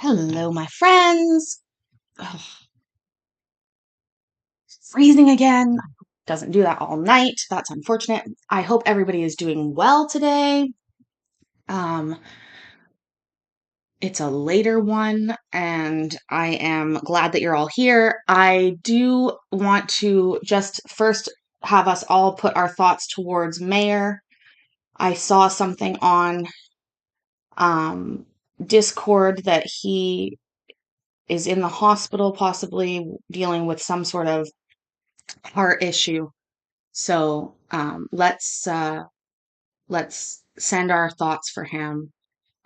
Hello, my friends. Ugh, freezing again. Doesn't do that all night. That's unfortunate. I hope everybody is doing well today. Um, it's a later one, and I am glad that you're all here. I do want to just first have us all put our thoughts towards Mayor. I saw something on um, Discord that he is in the hospital, possibly dealing with some sort of heart issue. So let's send our thoughts for him.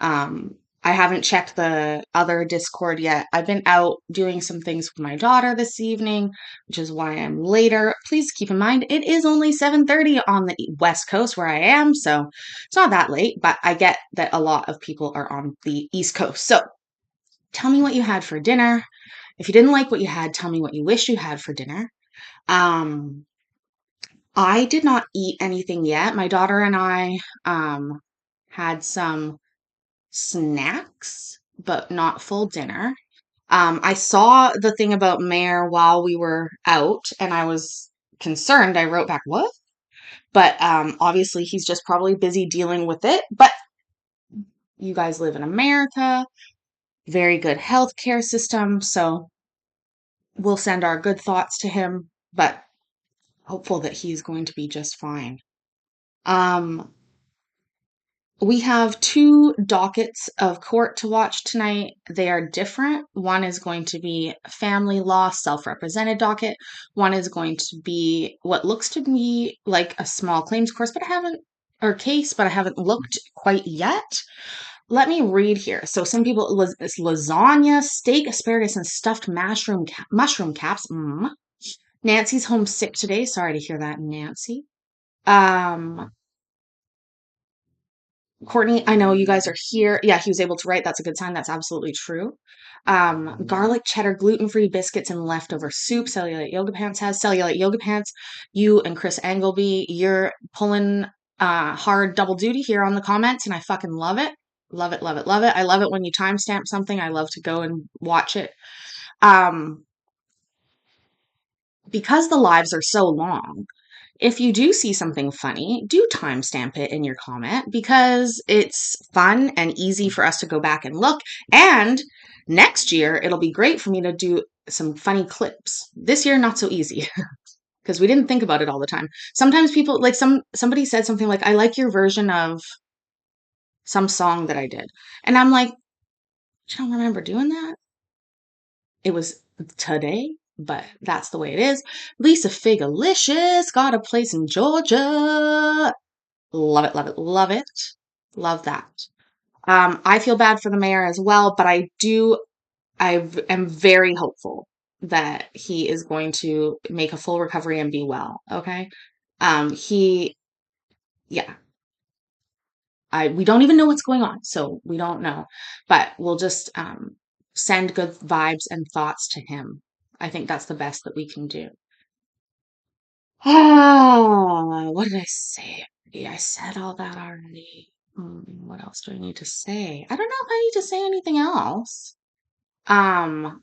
Um, I haven't checked the other Discord yet. I've been out doing some things with my daughter this evening, which is why I'm later. Please keep in mind it is only 7:30 on the West Coast where I am, so it's not that late, but I get that a lot of people are on the East Coast. So tell me what you had for dinner. If you didn't like what you had, tell me what you wish you had for dinner. Um, I did not eat anything yet. My daughter and I had some snacks, but not full dinner. I saw the thing about Mayor while we were out, and I was concerned. I wrote back, "What?" But obviously, he's just probably busy dealing with it. But you guys live in America, very good healthcare system, so we'll send our good thoughts to him. But hopeful that he's going to be just fine. Um, We have two dockets of court to watch tonight. They are different. One is going to be family law self-represented docket. One is going to be what looks to be like a small claims course, but I haven't or case, but I haven't looked quite yet. Let me read here. So some people it's lasagna, steak, asparagus, and stuffed mushroom caps. Nancy's homesick today. Sorry to hear that, Nancy. Um, Courtney, I know you guys are here. Yeah, he was able to write. That's a good sign. That's absolutely true. Garlic cheddar, gluten-free biscuits, and leftover soup. Cellulite Yoga Pants has Cellulite Yoga Pants. You and Chris Angleby, you're pulling hard double duty here on the comments, and I fucking love it. Love it, love it, love it. I love it when you timestamp something. I love to go and watch it. Um, because the lives are so long, if you do see something funny, do timestamp it in your comment because it's fun and easy for us to go back and look. And next year, it'll be great for me to do some funny clips. This year, not so easy because we didn't think about it all the time. Sometimes people like somebody said something like, "I like your version of some song that I did," and I'm like, I don't remember doing that. It was today, but that's the way it is. Lisa Figalicious got a place in Georgia. Love it, love it, love it. Love that. I feel bad for the mayor as well, but I am very hopeful that he is going to make a full recovery and be well. Okay. He, yeah, we don't even know what's going on, so we don't know, but we'll just, send good vibes and thoughts to him. I think that's the best that we can do. Ah, what did I say? Yeah, I said all that already. What else do I need to say? I don't know if I need to say anything else. Um,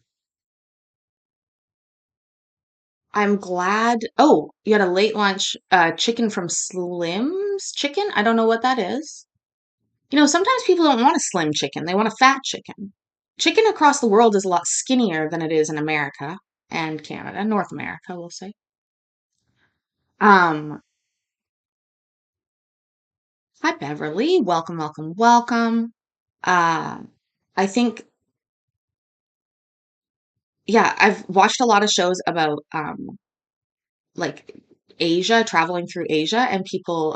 I'm glad. Oh, you had a late lunch, chicken from Slim's Chicken. I don't know what that is. Sometimes people don't want a slim chicken. They want a fat chicken. Chicken across the world is a lot skinnier than it is in America and Canada, North America, we'll say. Um, Hi Beverly. Welcome, welcome, welcome. Uh, I think, yeah, I've watched a lot of shows about like Asia, traveling through Asia, and people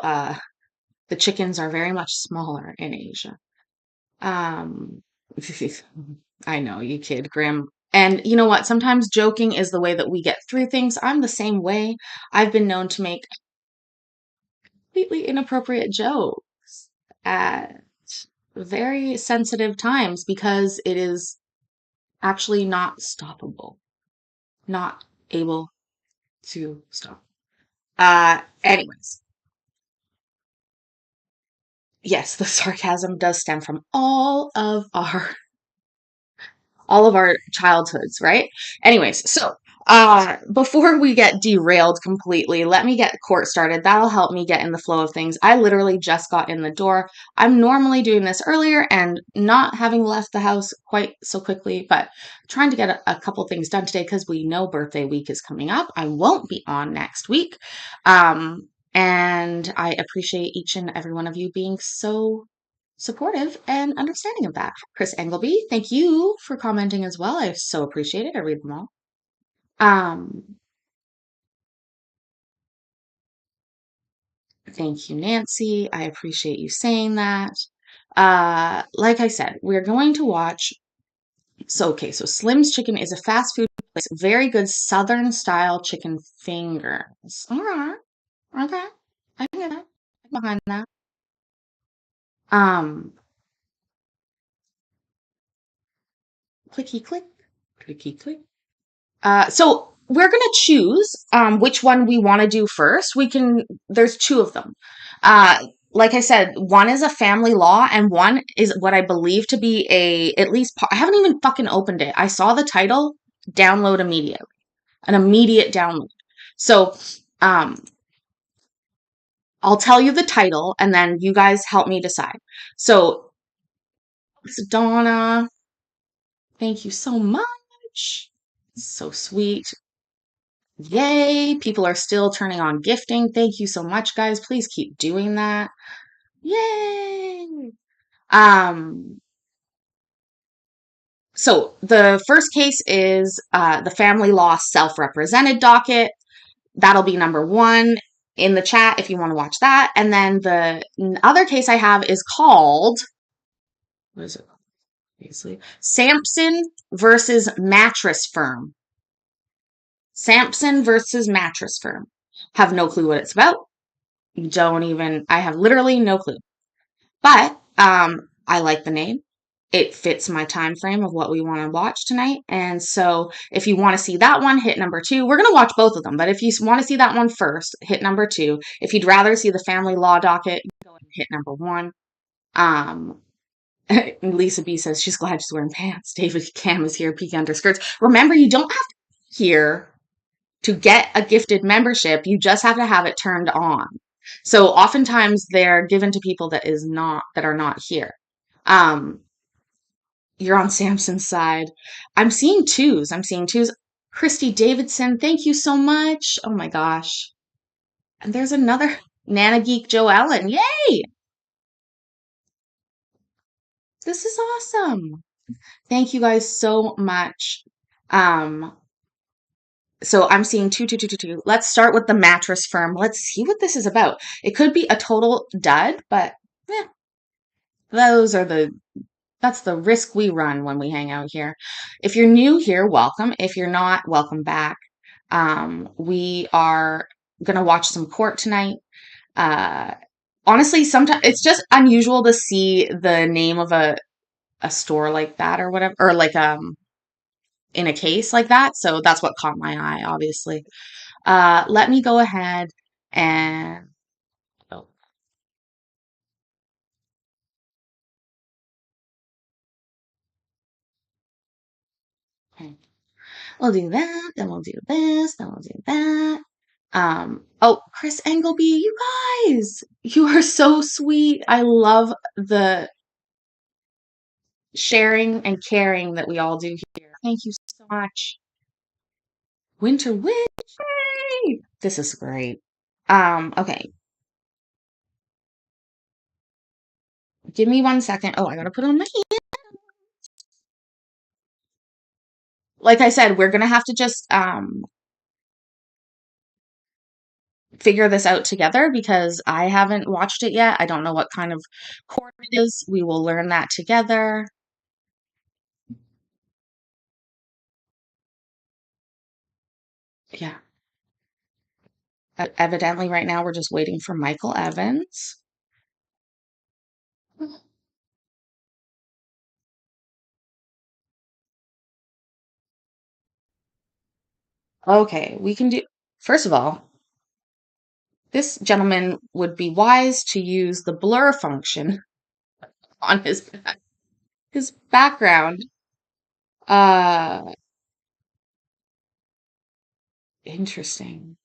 the chickens are very much smaller in Asia. Um I know, you kid, Graham. And you know what? Sometimes joking is the way that we get through things. I'm the same way. I've been known to make completely inappropriate jokes at very sensitive times because it is actually not stoppable, not able to stop. Anyways, yes, the sarcasm does stem from all of our all of our childhoods, right? Anyways, so before we get derailed completely, let me get court started. That'll help me get in the flow of things. I literally just got in the door. I'm normally doing this earlier and not having left the house quite so quickly, but trying to get a couple things done today because we know birthday week is coming up. I won't be on next week. And I appreciate each and every one of you being so supportive and understanding of that. Chris Engelby, thank you for commenting as well. I so appreciate it. I read them all. Um, Thank you, Nancy. I appreciate you saying that. Like I said, we're going to watch. So, okay, so Slim's Chicken is a fast food place, very good Southern style chicken fingers. All right, okay, I can get that. I'm behind that. Um, Clicky click, clicky click. So we're gonna choose which one we want to do first. There's two of them. Like I said, one is a family law, and one is what I believe to be at least. I haven't even fucking opened it. I saw the title, download immediately, an immediate download. So, um, I'll tell you the title, and then you guys help me decide. So, Donna, thank you so much. So sweet. Yay! People are still turning on gifting. Thank you so much, guys. Please keep doing that. Yay! Um, so the first case is the family law self-represented docket. That'll be number one in the chat if you want to watch that. And then the other case I have is called, what is it? Obviously, Sampson versus Mattress Firm. Sampson versus Mattress Firm. Have no clue what it's about. I have literally no clue. But I like the name. It fits my time frame of what we want to watch tonight. And so if you want to see that one, hit number 2. We're going to watch both of them, but if you want to see that one first, hit number 2. If you'd rather see the family law docket, go ahead and hit number 1. Um, Lisa B says she's glad she's wearing pants. David Cam is here, peek under skirts. Remember, you don't have to be here to get a gifted membership. You just have to have it turned on. So oftentimes they're given to people that are not here. Um, you're on Samson's side. I'm seeing twos. Christy Davidson, thank you so much. Oh my gosh. And there's another Nana Geek Joe Allen. Yay! This is awesome. Thank you guys so much. Um, so I'm seeing two, two, two, two, two. Let's start with the Mattress Firm. Let's see what this is about. It could be a total dud, but eh, those are that's the risk we run when we hang out here. If you're new here, welcome. If you're not, welcome back. We are gonna watch some court tonight. Uh, Honestly, sometimes it's just unusual to see the name of a store like that or whatever, or like in a case like that. So that's what caught my eye, obviously. Let me go ahead and oh, okay. We'll do that, then we'll do this, then we'll do that. Oh, Chris Engelby, you guys, you are so sweet. I love the sharing and caring that we all do here. Thank you so much. Winter Witch, yay! This is great. Okay, give me 1 second. Oh, I gotta put on my hand. Like I said, we're gonna have to just figure this out together because I haven't watched it yet. I don't know what kind of court it is. We will learn that together. Yeah. Evidently, right now we're just waiting for Michael Evans. Okay, we can do. First of all, this gentleman would be wise to use the blur function on his background. Uh, Interesting.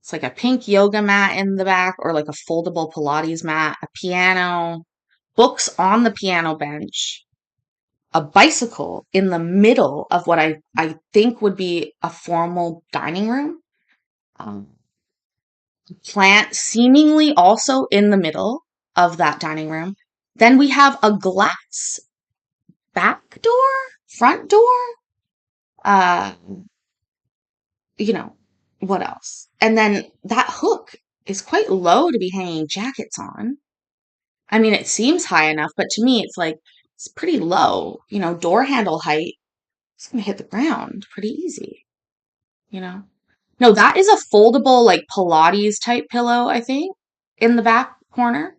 It's like a pink yoga mat in the back, or like a foldable Pilates mat, a piano, books on the piano bench, a bicycle in the middle of what I think would be a formal dining room. Um, Plant seemingly also in the middle of that dining room. Then we have a glass back door, front door. Uh, you know, what else? And then that hook is quite low to be hanging jackets on. I mean, it seems high enough, but to me, it's like it's pretty low. Door handle height. It's gonna hit the ground pretty easy. You know. No, that is a foldable like Pilates type pillow, I think, in the back corner.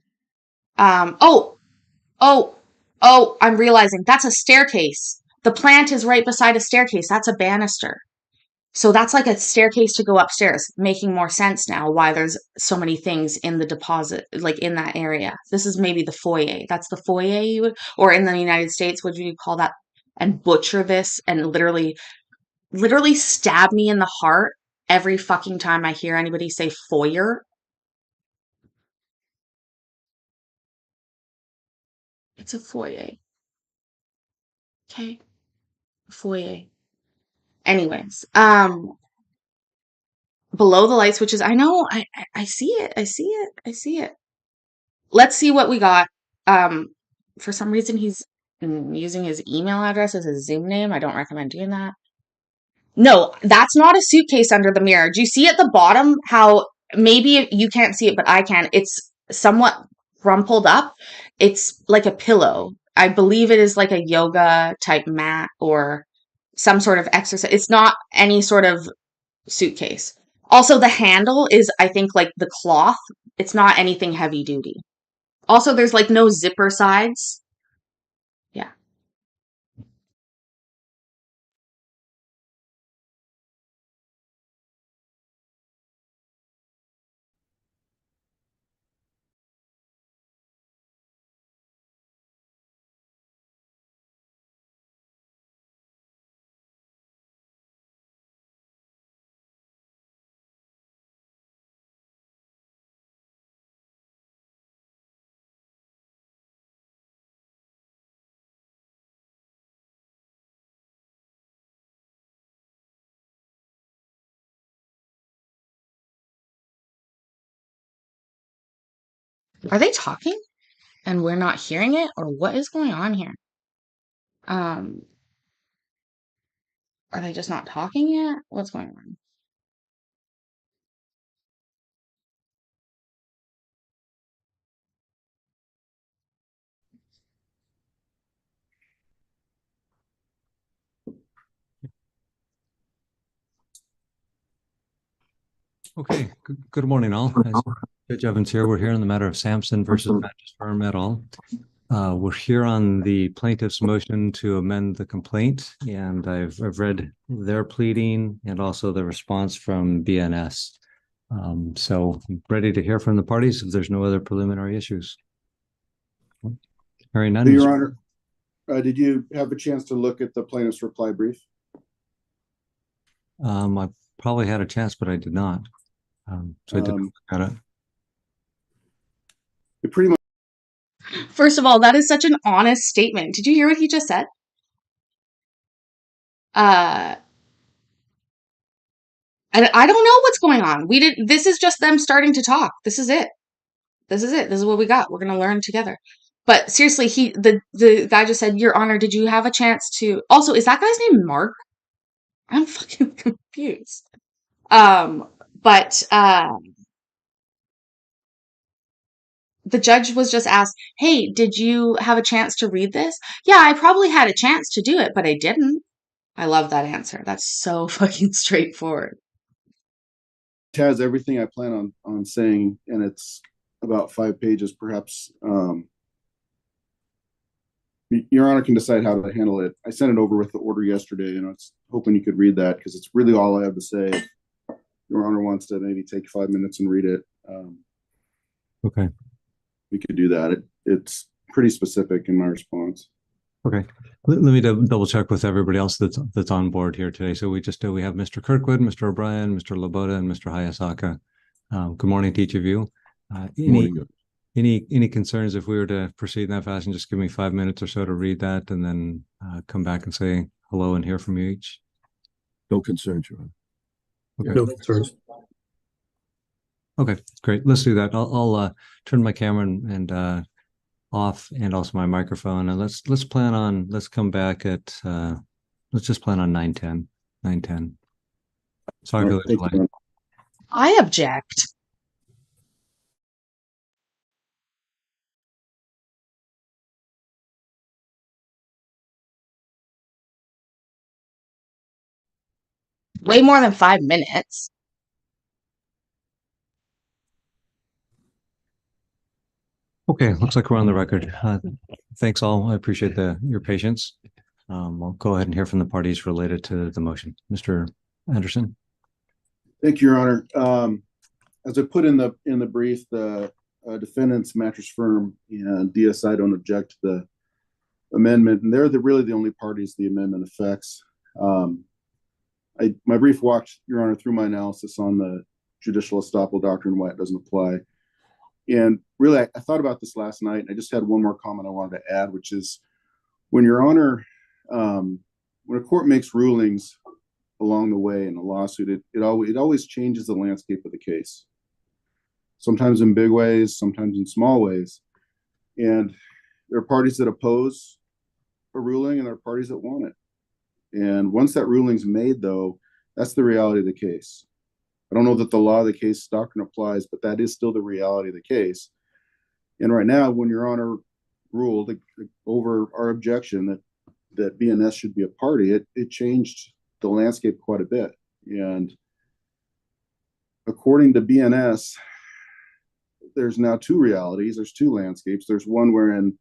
Oh, oh, oh, I'm realizing that's a staircase. The plant is right beside a staircase. That's a banister. So that's like a staircase to go upstairs, making more sense now why there's so many things in the deposit, like in that area. This is maybe the foyer. That's the foyer you would, or in the United States, would you call that? And butcher this and literally stab me in the heart every fucking time I hear anybody say foyer. It's a foyer. Okay. Foyer. Anyways, below the light switches, I know, I see it. I see it. I see it. Let's see what we got. Um, for some reason, he's using his email address as his Zoom name. I don't recommend doing that. No, that's not a suitcase under the mirror. Do you see at the bottom how maybe you can't see it, but I can? It's somewhat rumpled up. It's like a pillow. I believe it is like a yoga type mat or some sort of exercise. It's not any sort of suitcase. Also, the handle is, I think, like the cloth. It's not anything heavy duty. Also, there's like no zipper sides. Yeah. Are they talking and we're not hearing it, or what is going on here? Um, are they just not talking yet? What's going on? Okay, good morning, all. As Judge Evans here, we're here on the matter of Sampson versus Mattress Firm et al. We're here on the plaintiff's motion to amend the complaint, and I've read their pleading and also the response from BNS. So I'm ready to hear from the parties if there's no other preliminary issues. Hearing none. Your Honor, did you have a chance to look at the plaintiff's reply brief? I probably had a chance, but I did not. So I didn't look at it. It pretty much. First of all, that is such an honest statement. Did you hear what he just said? Uh, I don't know what's going on. This is just them starting to talk. This is it. This is it. This is what we got. We're gonna learn together. But seriously, the guy just said, Your Honor, did you have a chance to also, is that guy's name Mark? I'm fucking confused. But the judge was just asked, Hey, did you have a chance to read this? Yeah, I probably had a chance to do it, but I didn't. I love that answer. That's so fucking straightforward. It has everything I plan on saying, and it's about 5 pages, perhaps. Your Honor can decide how to handle it. I sent it over with the order yesterday, and I was hoping you could read that because it's really all I have to say. Your Honor wants to maybe take 5 minutes and read it. Okay. We could do that. It's pretty specific in my response. Okay. Let me double check with everybody else that's on board here today. So we have Mr. Kirkwood, Mr. O'Brien, Mr. Loboda, and Mr. Hayasaka. Good morning to each of you. Any concerns if we were to proceed in that fashion? Just give me 5 minutes or so to read that and then come back and say hello and hear from you each. No concerns, Your Honor. Okay. No concerns. Okay, great. Let's do that. I'll turn my camera and off and also my microphone, and let's come back at let's just plan on 9:10. Sorry for the delay. I object. Way more than 5 minutes. Okay, looks like we're on the record. Thanks all. I appreciate your patience. I'll go ahead and hear from the parties related to the motion. Mr. Anderson. Thank you, Your Honor. As I put in the brief, the defendants, Mattress Firm and DSI, don't object to the amendment, and they're really the only parties the amendment affects. My brief walked, Your Honor, through my analysis on the judicial estoppel doctrine, why it doesn't apply. And really, I thought about this last night, and I just had one more comment I wanted to add, which is when Your Honor, when a court makes rulings along the way in a lawsuit, it always changes the landscape of the case. Sometimes in big ways, sometimes in small ways. And there are parties that oppose a ruling, and there are parties that want it. And once that ruling's made, though, that's the reality of the case. I don't know that the law of the case doctrine applies, but that is still the reality of the case. And right now, when Your Honor ruled over our objection that BNS should be a party, it changed the landscape quite a bit. And according to BNS, there's now two realities. There's two landscapes. There's one wherein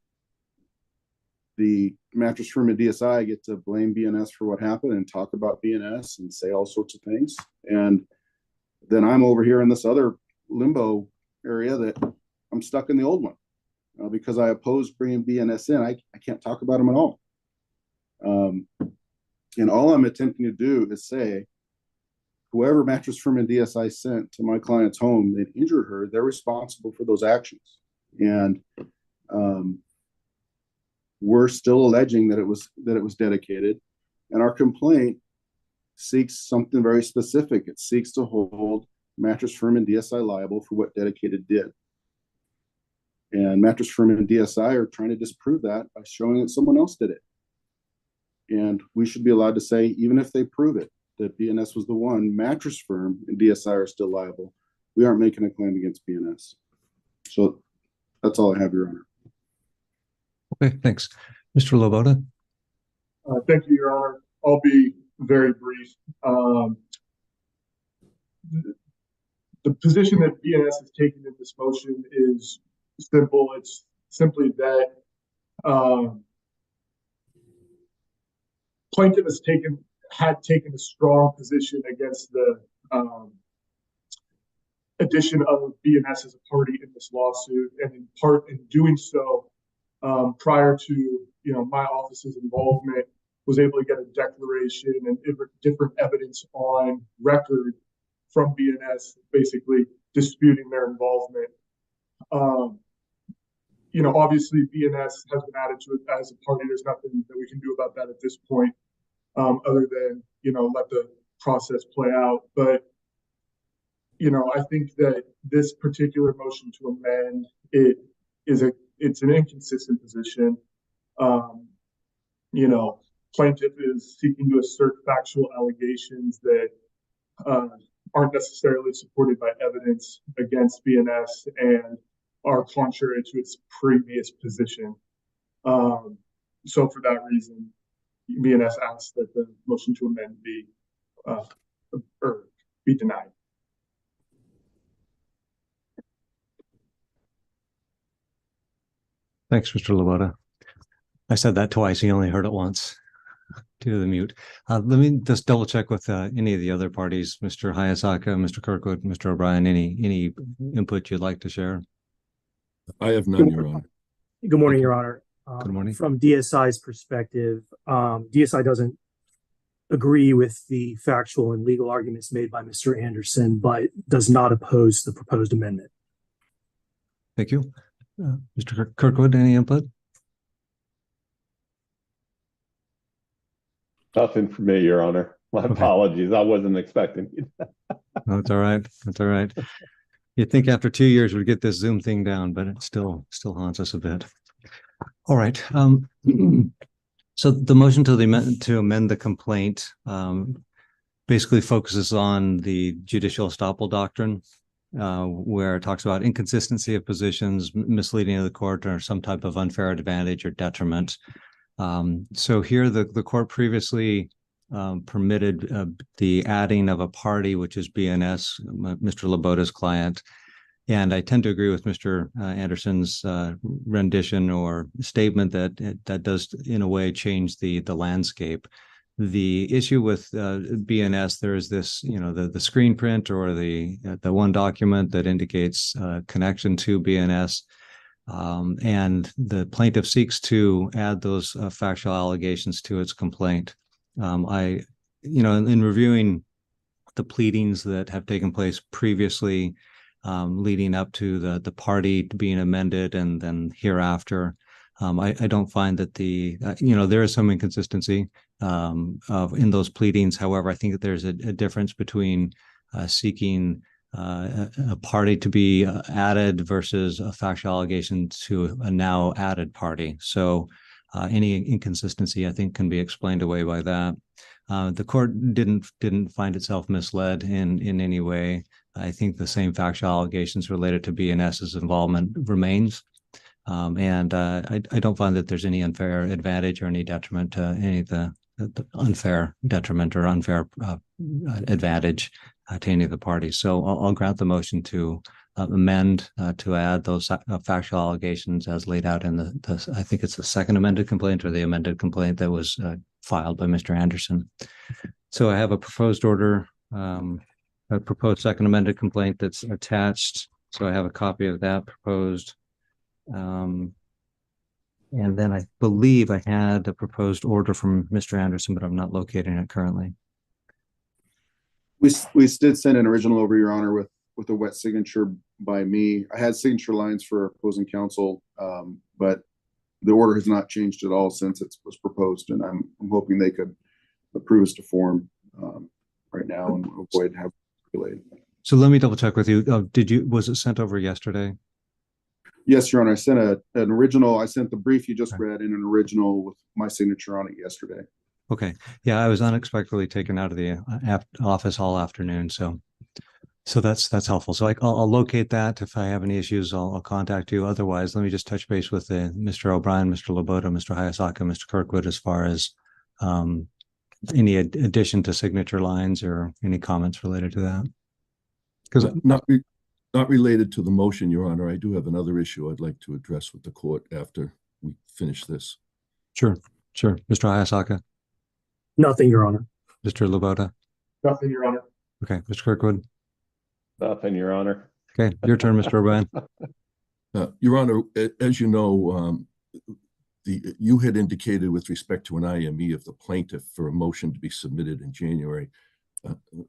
the Mattress Firm and DSI get to blame BNS for what happened and talk about BNS and say all sorts of things. And then I'm over here in this other limbo area that I'm stuck in the old one because I oppose bringing BNS in. I can't talk about them at all. And all I'm attempting to do is say, whoever Mattress Firm and DSI sent to my client's home that injured her, they're responsible for those actions. And we're still alleging that it was dedicated. And our complaint seeks something very specific. It seeks to hold Mattress Firm and DSI liable for what dedicated did. And Mattress Firm and DSI are trying to disprove that by showing that someone else did it. And we should be allowed to say, even if they prove it, that BNS was the one, Mattress Firm and DSI are still liable. We aren't making a claim against BNS. So that's all I have, Your Honor. Okay, thanks. Mr. Loboda. Thank you, Your Honor. I'll be very brief. The position that BNS has taken in this motion is simple. It's simply that plaintiff had taken a strong position against the addition of BNS as a party in this lawsuit, and in part in doing so, prior to my office's involvement, was able to get a declaration and different evidence on record from BNS, basically disputing their involvement. Obviously BNS has been added to it as a party. There's nothing that we can do about that at this point, other than let the process play out. But I think that this particular motion to amend it's an inconsistent position. Plaintiff is seeking to assert factual allegations that aren't necessarily supported by evidence against BNS and are contrary to its previous position. So for that reason, BNS asks that the motion to amend be denied. Thanks, Mr. Loboda. I said that twice. He only heard it once due to the mute. Let me just double check with any of the other parties, Mr. Hayasaka, Mr. Kirkwood, Mr. O'Brien, any input you'd like to share? I have none, Your Honor. Good morning, Your Honor. Good morning. From DSI's perspective, DSI doesn't agree with the factual and legal arguments made by Mr. Anderson, but does not oppose the proposed amendment. Thank you. Mr. Kirkwood, any input? Nothing for me, Your Honor. My apologies. I wasn't expecting you. No, it's all right. It's all right. You'd think after 2 years we'd get this Zoom thing down, but it still haunts us a bit. All right. So the motion to amend the complaint basically focuses on the judicial estoppel doctrine, where it talks about inconsistency of positions, misleading of the court, or some type of unfair advantage or detriment. So here the court previously permitted the adding of a party, which is BNS, Mr. Laboda's client. And I tend to agree with Mr. Anderson's rendition or statement that does, in a way, change the landscape. The issue with BNS, there is this, the screen print or the one document that indicates connection to BNS. And the plaintiff seeks to add those factual allegations to its complaint. In reviewing the pleadings that have taken place previously, leading up to the party being amended and then hereafter, I don't find that there is some inconsistency in those pleadings. However, I think that there's a difference between seeking a party to be added versus a factual allegation to a now added party. So any inconsistency, I think, can be explained away by that. The court didn't find itself misled in any way. I think the same factual allegations related to BNS's involvement remains. And I don't find that there's any unfair advantage or any detriment to any of the unfair detriment or unfair advantage to any of the parties. So I'll grant the motion to amend to add those factual allegations as laid out in the I think it's the second amended complaint or the amended complaint that was filed by Mr. Anderson. So I have a proposed order, a proposed second amended complaint that's attached. So I have a copy of that proposed. And then I believe I had a proposed order from Mr. Anderson, but I'm not locating it currently. We did send an original over, Your Honor, with a wet signature by me. I had signature lines for opposing counsel, but the order has not changed at all since it was proposed, and I'm hoping they could approve us to form right now and avoid having to relate. So let me double check with you. Was it sent over yesterday? Yes, Your Honor. I sent an original. I sent the brief you just read in an original with my signature on it yesterday. Okay. Yeah, I was unexpectedly taken out of the office all afternoon, so that's helpful. So I'll locate that. If I have any issues, I'll contact you. Otherwise, let me just touch base with Mr. O'Brien, Mr. Laboda, Mr. Hayasaka, Mr. Kirkwood, as far as any addition to signature lines or any comments related to that. Because not related to the motion, Your Honor, I do have another issue I'd like to address with the court after we finish this. Sure. Mr. Hayasaka. Nothing, Your Honor. Mr. Laboda. Nothing, Your Honor. Okay. Mr. Kirkwood. Nothing, Your Honor. Okay. Your turn, Mr. O'Brien. Your Honor, as you know, you had indicated with respect to an IME of the plaintiff for a motion to be submitted in January.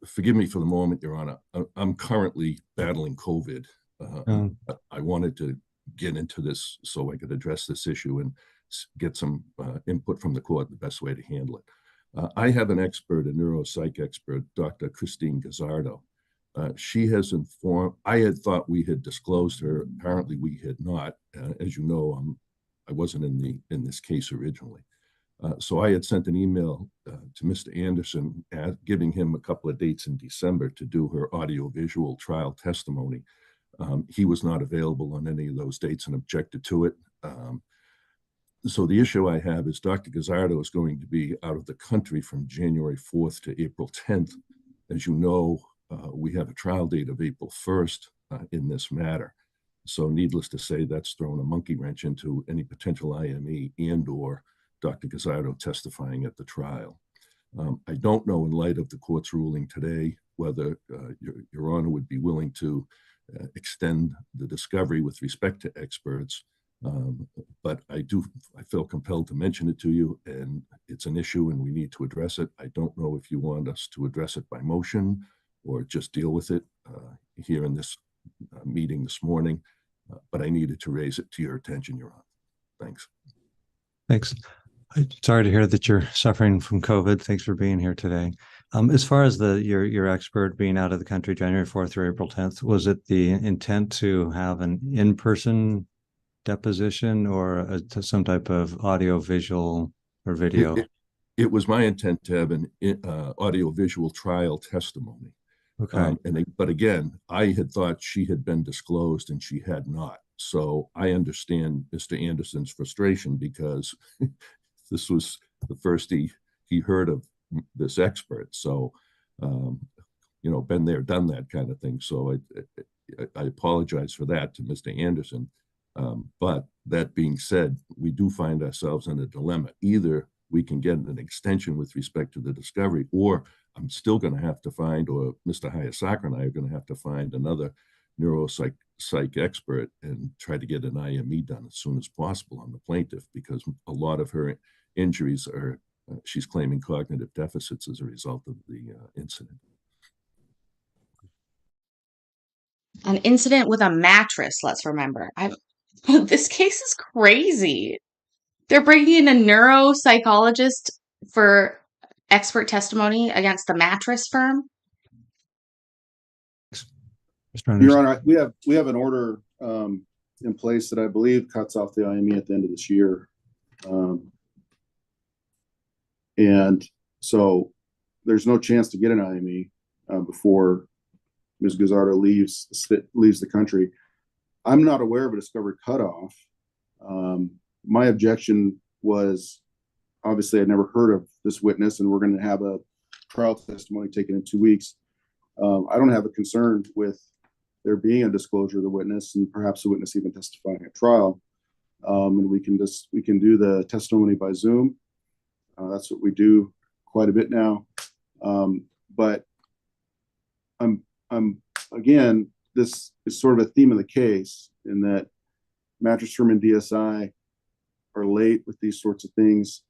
Forgive me for the moment, Your Honor. I'm currently battling COVID. I wanted to get into this so I could address this issue and get some input from the court, the best way to handle it. I have an expert, a neuropsych expert, Dr. Christine Gazzardo. She has informed, I had thought we had disclosed her. Apparently we had not. As you know, I wasn't in this case originally. So I had sent an email to Mr. Anderson giving him a couple of dates in December to do her audiovisual trial testimony. He was not available on any of those dates and objected to it. So the issue I have is Dr. Gazzardo is going to be out of the country from January 4th to April 10th. As you know, we have a trial date of April 1st in this matter. So needless to say, that's thrown a monkey wrench into any potential IME and or Dr. Gazzardo testifying at the trial. I don't know, in light of the court's ruling today, whether Your Honor would be willing to extend the discovery with respect to experts. But I feel compelled to mention it to you, and it's an issue and we need to address it. I don't know if you want us to address it by motion or just deal with it here in this meeting this morning, but I needed to raise it to your attention, Your Honor. Thanks. Thanks. Sorry to hear that you're suffering from COVID. Thanks for being here today. As far as your expert being out of the country January 4th through April 10th, was it the intent to have an in-person deposition or some type of audio, visual, or video? It was my intent to have an audio visual trial testimony. Okay. But again, I had thought she had been disclosed and she had not. So I understand Mr. Anderson's frustration because this was the first he heard of this expert. So, you know, been there, done that kind of thing. So I apologize for that to Mr. Anderson. But that being said, we do find ourselves in a dilemma. Either we can get an extension with respect to the discovery, or I'm still going to have to find, or Mr. Hayasaka and I are going to have to find another neuropsych expert and try to get an IME done as soon as possible on the plaintiff, because a lot of her injuries are, she's claiming cognitive deficits as a result of the incident. An incident with a mattress, let's remember. This case is crazy. They're bringing in a neuropsychologist for expert testimony against the mattress firm. Your Honor, we have an order in place that I believe cuts off the IME at the end of this year. And so there's no chance to get an IME before Ms. Guzzardo leaves the country. I'm not aware of a discovery cutoff. My objection was, obviously, I'd never heard of this witness, and we're going to have a trial testimony taken in 2 weeks. I don't have a concern with there being a disclosure of the witness, and perhaps the witness even testifying at trial. And we can do the testimony by Zoom. That's what we do quite a bit now. But again, this is sort of a theme of the case, in that mattress firm and DSI are late with these sorts of things.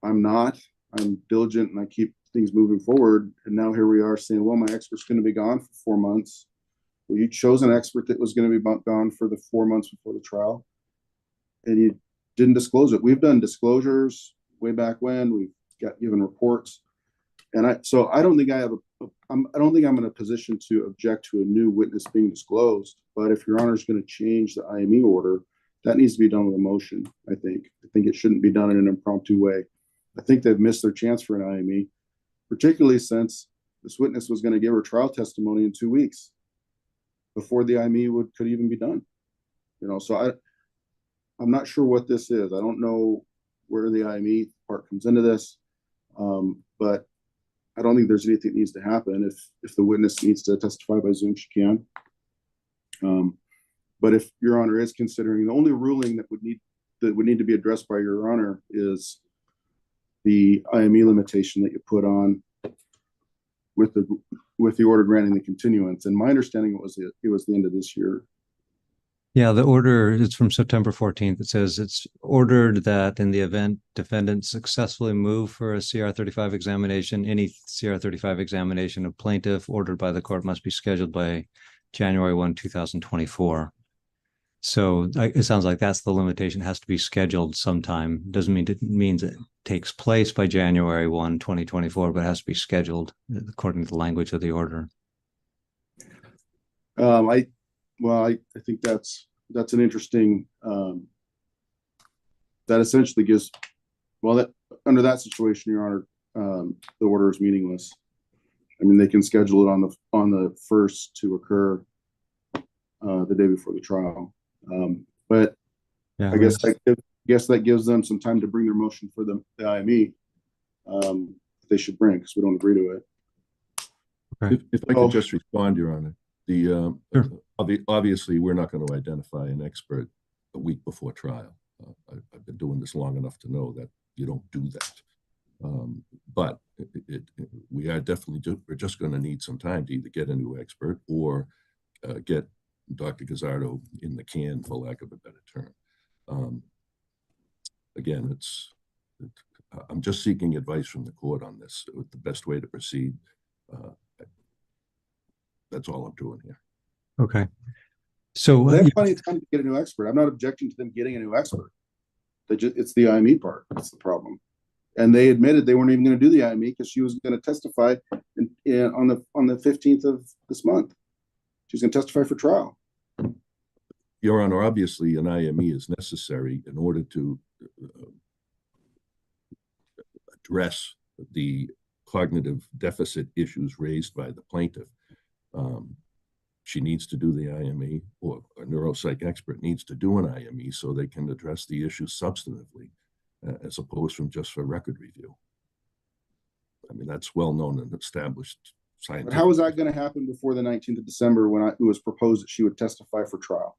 I'm not. I'm diligent and I keep things moving forward. And now here we are saying, well, my expert's going to be gone for 4 months. Well, you chose an expert that was going to be gone for the 4 months before the trial, and you didn't disclose it. We've done disclosures way back when. We've got given reports, and I don't think I don't think I'm in a position to object to a new witness being disclosed. But if Your Honor is going to change the IME order, that needs to be done with a motion. I think it shouldn't be done in an impromptu way. I think they've missed their chance for an IME, particularly since this witness was going to give her trial testimony in 2 weeks before the IME could even be done. You know, so I'm not sure what this is. I don't know where the IME part comes into this, but I don't think there's anything that needs to happen. If the witness needs to testify by Zoom, she can. But if Your Honor is considering, the only ruling that would need to be addressed by Your Honor is the IME limitation that you put on with the order granting the continuance. And my understanding was it was the end of this year. Yeah, the order is from September 14th. It says it's ordered that in the event defendants successfully move for a CR35 examination, any CR35 examination of plaintiff ordered by the court must be scheduled by January 1, 2024. So it sounds like that's the limitation. It has to be scheduled sometime. Doesn't mean it means it takes place by January 1, 2024, but it has to be scheduled according to the language of the order. I think that's an interesting, that essentially gives, that under that situation, Your Honor, the order is meaningless. I mean, they can schedule it on the first to occur the day before the trial. But yeah, I guess that gives them some time to bring their motion for the IME they should bring, because we don't agree to it. Okay. If I could just respond, Your Honor. Sure. Obviously, we're not going to identify an expert a week before trial. I've been doing this long enough to know that you don't do that. But we are definitely we're just going to need some time to either get a new expert or get Dr. Guzzardo in the can, for lack of a better term. again, I'm just seeking advice from the court on this, with the best way to proceed. That's all I'm doing here. Okay. So They have plenty of time to get a new expert. I'm not objecting to them getting a new expert. It's the IME part that's the problem. And they admitted they weren't even going to do the IME because she was going to testify on the 15th of this month. She's going to testify for trial. Your Honor, obviously an IME is necessary in order to address the cognitive deficit issues raised by the plaintiff. She needs to do the IME, or a neuropsych expert needs to do an IME so they can address the issues substantively, as opposed from just for record review. I mean, that's well known and established scientific. But how is that going to happen before the 19th of December when it was proposed that she would testify for trial?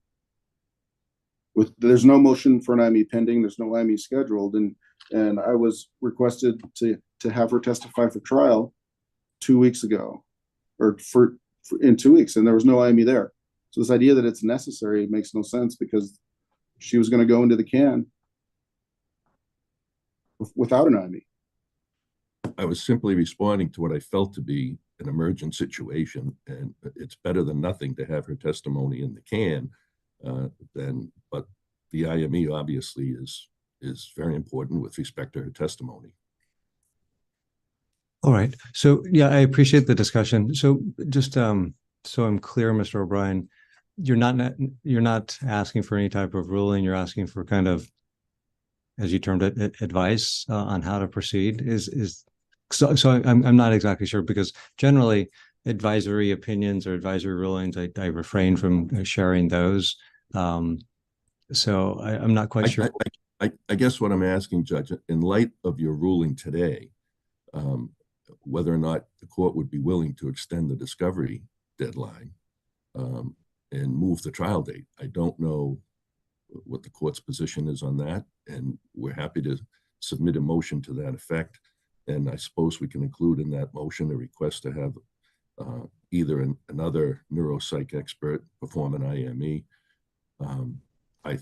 There's no motion for an IME pending, there's no IME scheduled, and I was requested to have her testify for trial 2 weeks ago, or in 2 weeks, and there was no IME there. So this idea that it's necessary makes no sense, because she was going to go into the can without an IME. I was simply responding to what I felt to be an emergent situation, and it's better than nothing to have her testimony in the can. But the IME obviously is very important with respect to her testimony. all right. So yeah, I appreciate the discussion. So just so I'm clear, Mr. O'Brien, you're not asking for any type of ruling. You're asking for kind of, as you termed it, advice on how to proceed. So I'm not exactly sure, because generally advisory opinions or advisory rulings, I refrain from sharing those. So I'm not quite sure. I guess what I'm asking, Judge, in light of your ruling today, whether or not the court would be willing to extend the discovery deadline and move the trial date. I don't know what the court's position is on that, and we're happy to submit a motion to that effect. And I suppose we can include in that motion a request to have either another neuropsych expert perform an IME. It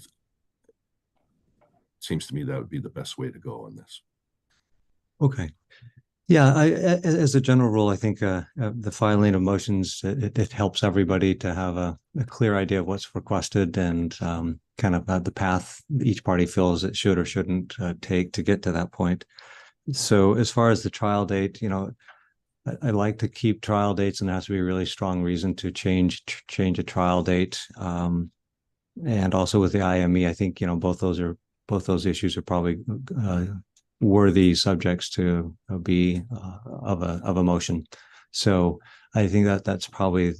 seems to me that would be the best way to go on this. Okay. Yeah, as a general rule, I think the filing of motions, it helps everybody to have a clear idea of what's requested, and kind of the path each party feels it should or shouldn't take to get to that point. So as far as the trial date, I like to keep trial dates, and there has to be a really strong reason to change a trial date. And also with the IME, I think both those issues are probably worthy subjects to be of a motion. So I think that's probably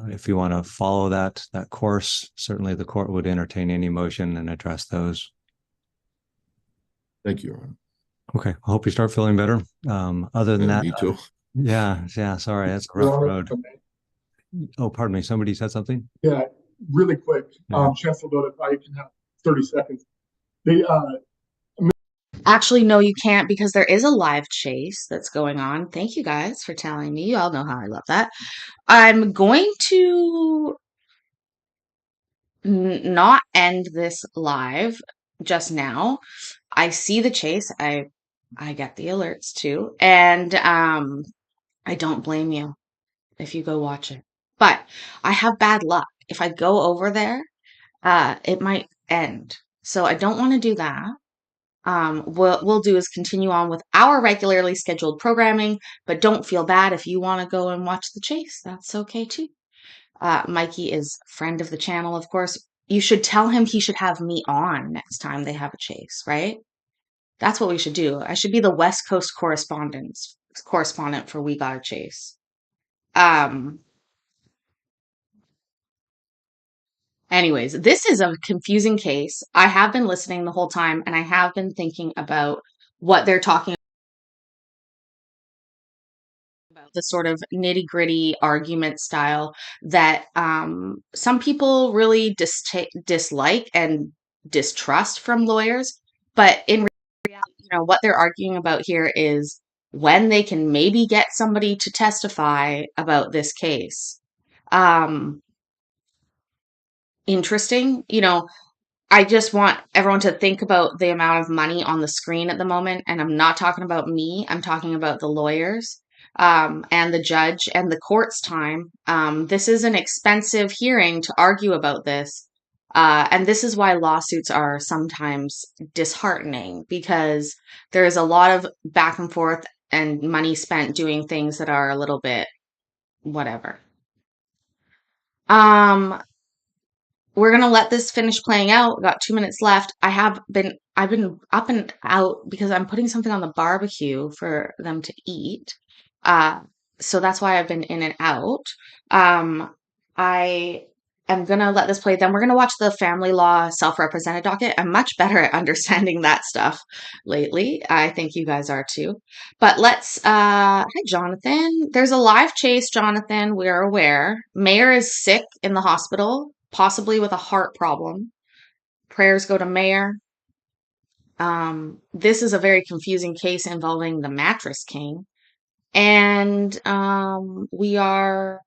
if you want to follow that course, certainly the court would entertain any motion and address those. Thank you, Your Honor. Okay, I hope you start feeling better. Other than that, me too. Yeah. Sorry, that's a rough road. Oh, pardon me. Somebody said something? Yeah, really quick. Chancellor Dodd, if I can have 30 seconds. Actually, no, you can't, because there is a live chase that's going on. Thank you guys for telling me. You all know how I love that. I'm going to not end this live just now. I see the chase. I get the alerts too. And I don't blame you if you go watch it. But I have bad luck. If I go over there, it might end. So I don't want to do that. What we'll do is continue on with our regularly scheduled programming, but don't feel bad if you want to go and watch the chase. That's okay too. Mikey is friend of the channel, of course. You should tell him he should have me on next time they have a chase, right? That's what we should do. I should be the West Coast correspondent for We Gotta Chase. Anyways, this is a confusing case. I have been listening the whole time, and I have been thinking about what they're talking about, the sort of nitty-gritty argument style that some people really dislike and distrust from lawyers. But in reality, what they're arguing about here is when they can maybe get somebody to testify about this case. Interesting. I just want everyone to think about the amount of money on the screen at the moment. And I'm not talking about me, I'm talking about the lawyers, and the judge and the court's time. This is an expensive hearing to argue about this. And this is why lawsuits are sometimes disheartening, because there is a lot of back and forth and money spent doing things that are a little bit whatever. Um, we're gonna let this finish playing out. We got 2 minutes left. I've been up and out because I'm putting something on the barbecue for them to eat. Uh, so that's why I've been in and out. I am gonna let this play. Then we're gonna watch the family law self-represented docket. I'm much better at understanding that stuff lately. I think you guys are too. But hi Jonathan. There's a live chase, Jonathan. We are aware. Mayor is sick in the hospital, possibly with a heart problem. Prayers go to Mayor. This is a very confusing case involving the Mattress King. And we are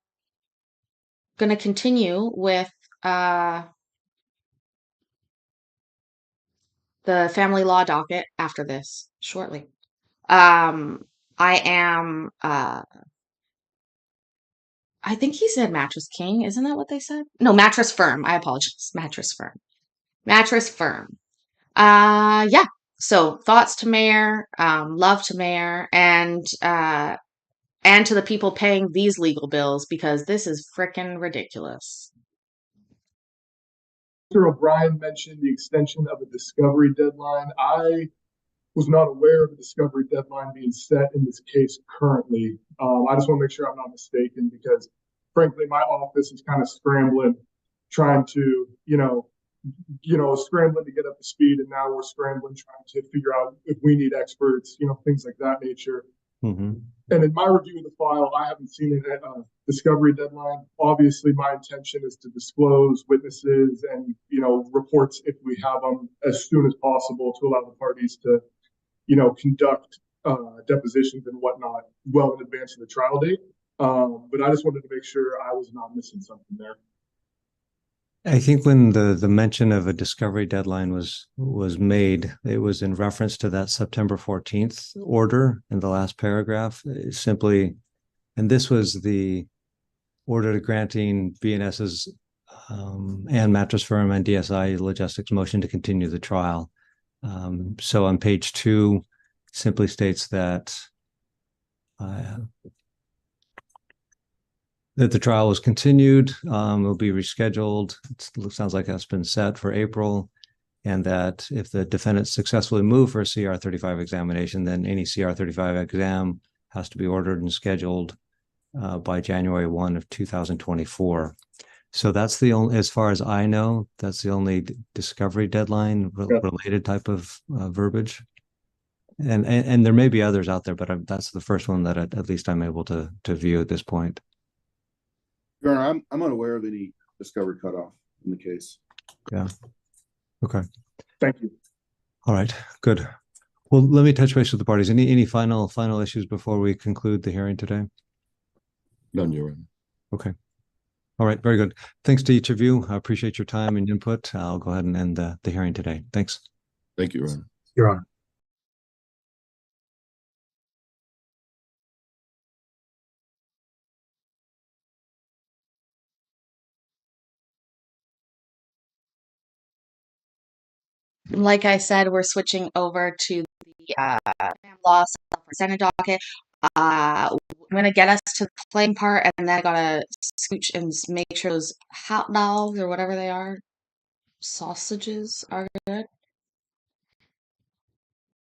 going to continue with the family law docket after this shortly. I am, I think he said Mattress King. Isn't that what they said? No, Mattress Firm. I apologize. Mattress Firm. Mattress Firm. Yeah. So thoughts to Mayor, love to Mayor, and to the people paying these legal bills, because this is frickin' ridiculous. Mr. O'Brien mentioned the extension of a discovery deadline. I was not aware of a discovery deadline being set in this case currently. I just want to make sure I'm not mistaken, because frankly, my office is kind of scrambling, trying to, scrambling to get up to speed. And now we're scrambling, trying to figure out if we need experts, things like that nature. Mm-hmm. And in my review of the file, I haven't seen a discovery deadline. Obviously, my intention is to disclose witnesses and, reports if we have them as soon as possible, to allow the parties to, conduct depositions and whatnot well in advance of the trial date. But I just wanted to make sure I was not missing something there. I think when the mention of a discovery deadline was made, it was in reference to that September 14th order in the last paragraph. Simply, and this was the order granting BNS's and Mattress Firm and DSI Logistics motion to continue the trial. So on page 2, simply states that the trial was continued, will be rescheduled. It sounds like that's been set for April, and that if the defendant successfully move for a CR35 examination, then any CR35 exam has to be ordered and scheduled by January 1 of 2024. So that's the only, as far as I know, that's the only discovery deadline related type of verbiage. And there may be others out there, but that's the first one that at least I'm able to view at this point. Your Honor, I'm unaware of any discovery cutoff in the case. Yeah. Okay. Thank you. All right. Good. Well, let me touch base with the parties. Any final issues before we conclude the hearing today? None, Your Honor. Okay. All right. Very good. Thanks to each of you. I appreciate your time and input. I'll go ahead and end the hearing today. Thanks. Thank you, Your Honor. Your Honor. Like I said, we're switching over to the law self-represented docket. I'm gonna get us to the playing part, and then I gotta scooch and make sure those hot dogs or whatever they are, sausages, are good.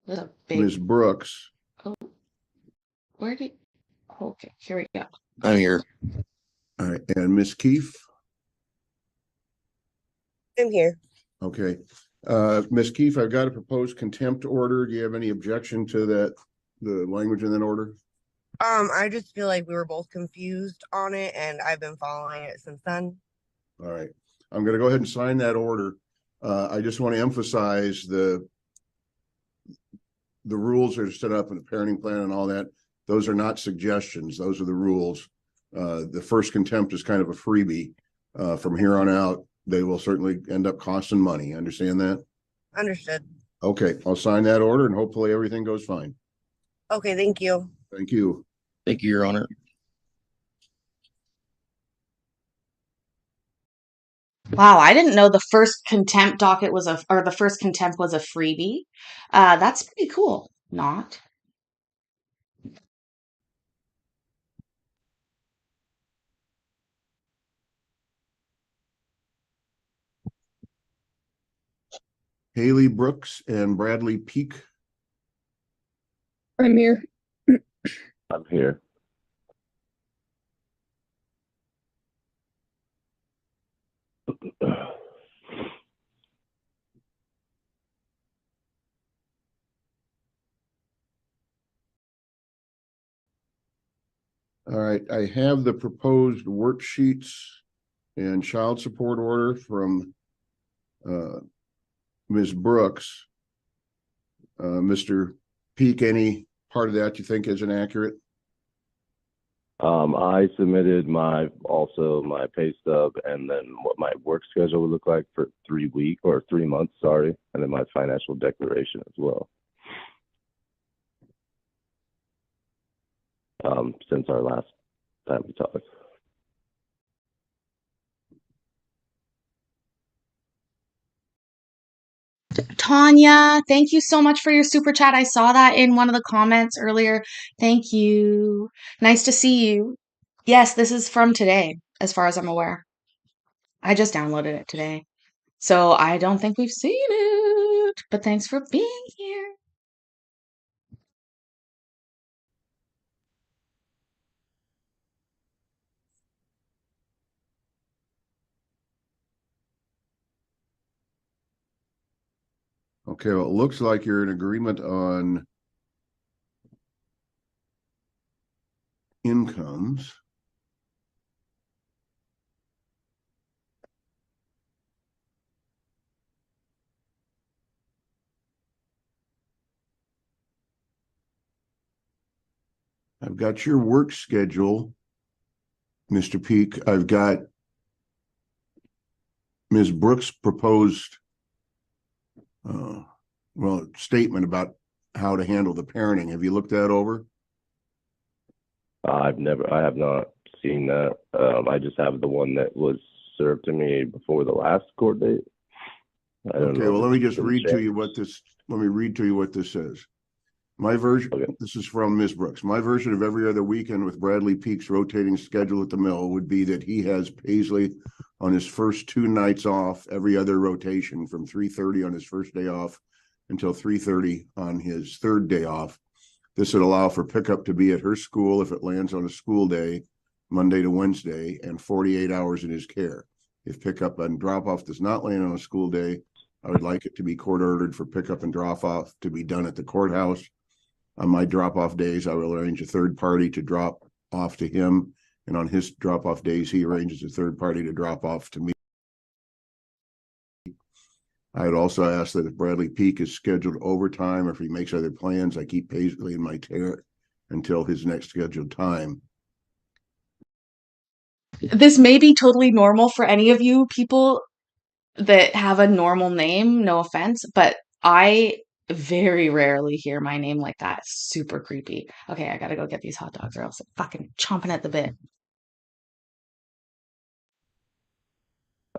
There's a Ms. big. Brooks. Oh, where did? Okay, here we go. I'm here. All right. And Ms. Keefe. I'm here. Okay. Ms. Keefe, I've got a proposed contempt order. Do you have any objection to that, the language in that order? I just feel like we were both confused on it, and I've been following it since then. All right. I'm going to go ahead and sign that order. I just want to emphasize the rules that are set up in the parenting plan and all that. Those are not suggestions. Those are the rules. The first contempt is kind of a freebie. From here on out, they will certainly end up costing money. Understand that? Understood. Okay, I'll sign that order and hopefully everything goes fine. Okay, thank you. Thank you. Thank you, Your Honor. Wow, I didn't know the first contempt docket was the first contempt was a freebie. That's pretty cool. Not. Haley Brooks and Bradley Peak. I'm here. I'm here. All right, I have the proposed worksheets and child support order from Ms. Brooks. Mr. Peak, any part of that you think is inaccurate? I submitted my pay stub and then what my work schedule would look like for 3 months, sorry, and then my financial declaration as well. Since our last time we talked. Tanya, thank you so much for your super chat. I saw that in one of the comments earlier. Thank you. Nice to see you. Yes, this is from today, as far as I'm aware. I just downloaded it today. So I don't think we've seen it, but thanks for being here. Okay, well, it looks like you're in agreement on incomes. I've got your work schedule, Mr. Peak. I've got Ms. Brooks' proposed statement about how to handle the parenting. Have you looked that over? I have not seen that. I just have the one that was served to me before the last court date. I don't know. Well, let me just read to you what this. Let me read to you what this says. My version. Okay. This is from Ms. Brooks. My version of every other weekend with Bradley Peak's rotating schedule at the mill would be that he has Paisley on his first 2 nights off every other rotation from 3:30 on his first day off until 3:30 on his third day off. This would allow for pickup to be at her school if it lands on a school day, Monday to Wednesday, and 48 hours in his care. If pickup and drop off does not land on a school day, I would like it to be court ordered for pickup and drop off to be done at the courthouse. On my drop off days, I will arrange a third party to drop off to him. And on his drop off days, he arranges a third party to drop off to me. I would also ask that if Bradley Peak is scheduled overtime or if he makes other plans, I keep Paisley in my care until his next scheduled time. This may be totally normal for any of you people that have a normal name, no offense, but I very rarely hear my name like that. It's super creepy. Okay, I gotta go get these hot dogs or else I'm fucking chomping at the bit.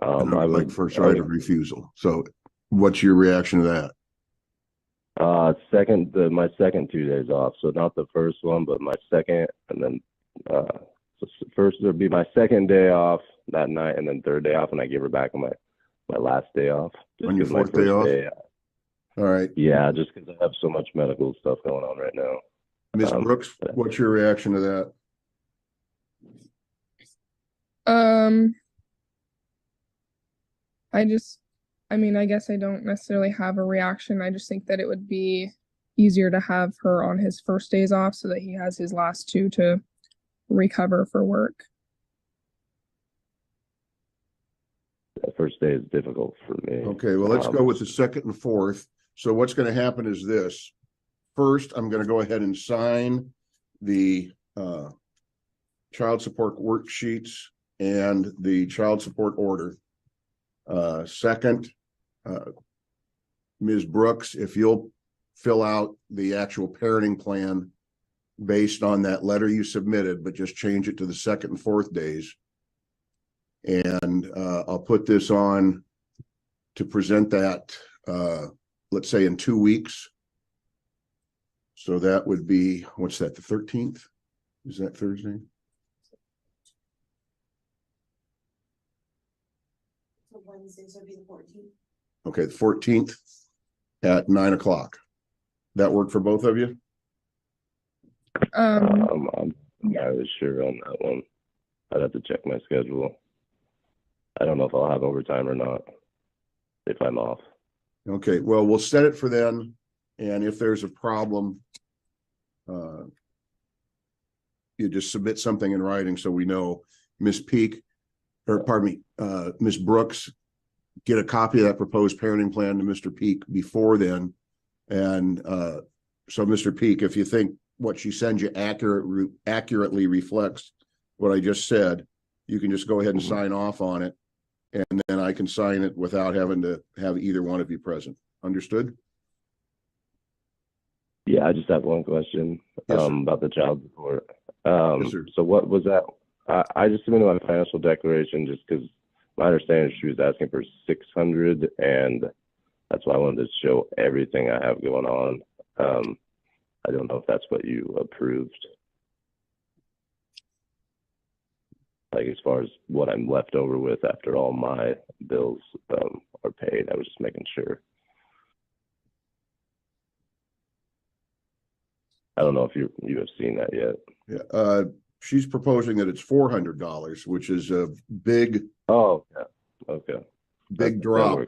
I would like first right of refusal. So what's your reaction to that? My second 2 days off. So not the first one, but my second, and then so first there'd be my second day off that night, and then third day off, and I give her back on my last day off. On your fourth day off? All right. Yeah, just because I have so much medical stuff going on right now. Ms. Brooks, what's your reaction to that? I guess I don't necessarily have a reaction. I just think that it would be easier to have her on his first days off so that he has his last 2 to recover for work. That first day is difficult for me. Okay, well, let's go with the second and fourth. So what's going to happen is this. First, I'm going to go ahead and sign the child support worksheets and the child support order. Second, Ms. Brooks, if you'll fill out the actual parenting plan based on that letter you submitted, but just change it to the second and fourth days. And I'll put this on to present that, let's say in 2 weeks. So that would be, what's that, the 13th? Is that Thursday? So Wednesday, so it'd be the 14th. Okay, the 14th at 9 o'clock. That work for both of you? I'm not really sure on that one. I'd have to check my schedule. I don't know if I'll have overtime or not if I'm off. Okay, well, we'll set it for then. And if there's a problem, you just submit something in writing so we know. Ms. Peak, or pardon me, Ms. Brooks, get a copy of that proposed parenting plan to Mr. Peak before then. And so Mr. Peak, if you think what she sends you accurately reflects what I just said, you can just go ahead and sign off on it. And then I can sign it without having to have either one of you present. Understood? Yeah, I just have one question about the child support. Yes, sir. So what was that? I just submitted my financial declaration just because my understanding is she was asking for 600, and that's why I wanted to show everything I have going on. I don't know if that's what you approved. Like as far as what I'm left over with after all my bills are paid. I was just making sure. I don't know if you have seen that yet. Yeah, she's proposing that it's $400, which is a big. Oh, yeah. Okay. Big drop.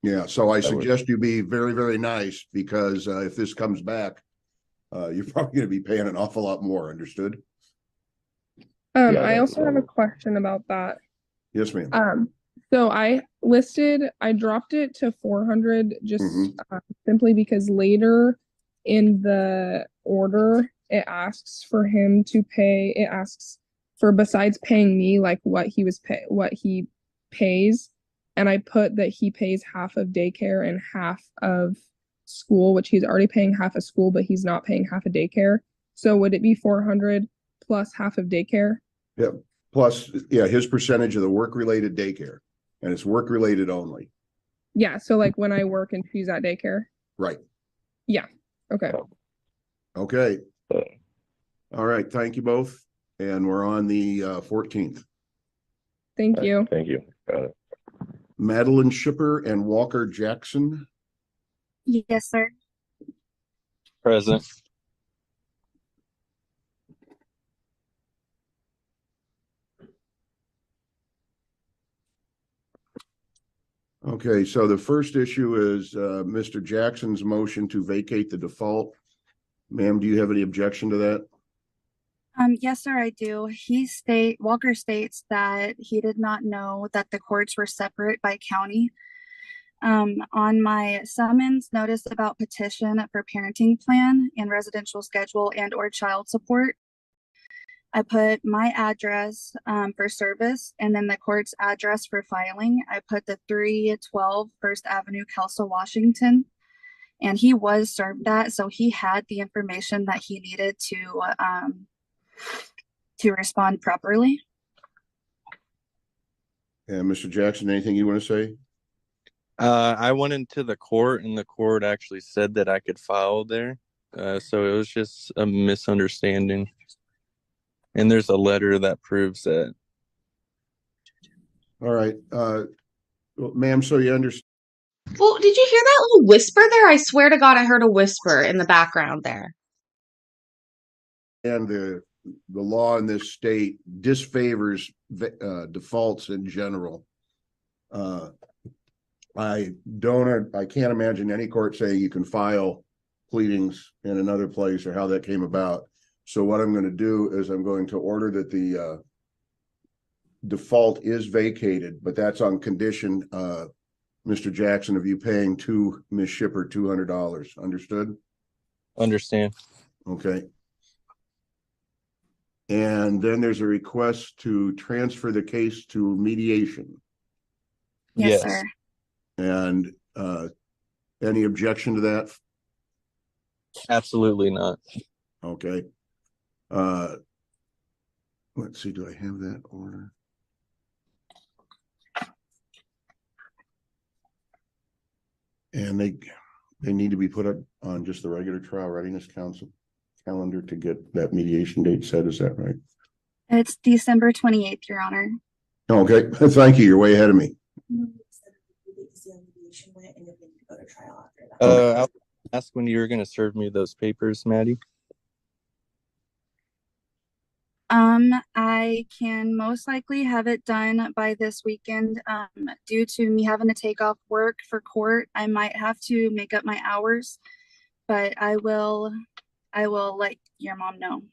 Yeah, so I suggest you be very, very nice because if this comes back, you're probably going to be paying an awful lot more. Understood? I also have a question about that. Yes, ma'am. So I dropped it to 400 just simply because later in the order, it asks for him to pay, it asks for besides paying me, like what he pays. And I put that he pays half of daycare and half of school, which he's already paying half of school, but he's not paying half of daycare. So would it be 400 plus half of daycare? Yeah. Plus, yeah, his percentage of the work-related daycare, and it's work-related only. Yeah. So like when I work and she's at daycare. Right. Yeah. Okay. Okay. All right. Thank you both. And we're on the 14th. Thank you. Thank you. Got it. Madeline Shipper and Walker Jackson. Yes, sir. Present. Okay, so the first issue is Mr. Jackson's motion to vacate the default. Ma'am, do you have any objection to that? Yes, sir, I do. Walker states that he did not know that the courts were separate by county. On my summons notice about petition for parenting plan and residential schedule and or child support, I put my address for service and then the court's address for filing. I put the 312 First Avenue, Kelso, Washington, and he was served that, so he had the information that he needed to respond properly. And Mr. Jackson, anything you want to say? I went into the court and the court actually said that I could file there. So it was just a misunderstanding. And there's a letter that proves that. All right. Well, ma'am, so you understand. Well, did you hear that little whisper there? I swear to God, I heard a whisper in the background there. And the law in this state disfavors defaults in general. I can't imagine any court saying you can file pleadings in another place or how that came about. So what I'm going to do is I'm going to order that the default is vacated, but that's on condition, Mr. Jackson, of you paying to Ms. Shipper $200. Understood? Understand. Okay. And then there's a request to transfer the case to mediation. Yes, Yes. sir. And any objection to that? Absolutely not. Okay. Let's see, do I have that order? And they need to be put up on just the regular trial readiness council calendar to get that mediation date set, is that right? It's December 28th, Your Honor. Okay, thank you. You're way ahead of me. I'll ask when you were going to serve me those papers, Maddie. I can most likely have it done by this weekend. Due to me having to take off work for court, I might have to make up my hours, but I will let your mom know.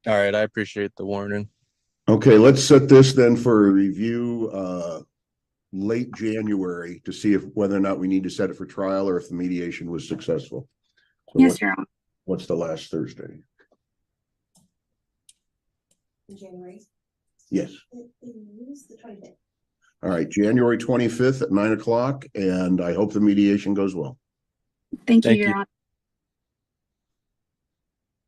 All right, I appreciate the warning. Okay, let's set this then for a review late January to see if whether or not we need to set it for trial or if the mediation was successful. So Yes, Your Honor. what's the last Thursday? In January? Yes. It is the 25th. All right, January 25th at 9 o'clock, and I hope the mediation goes well. Thank you, Your Honor.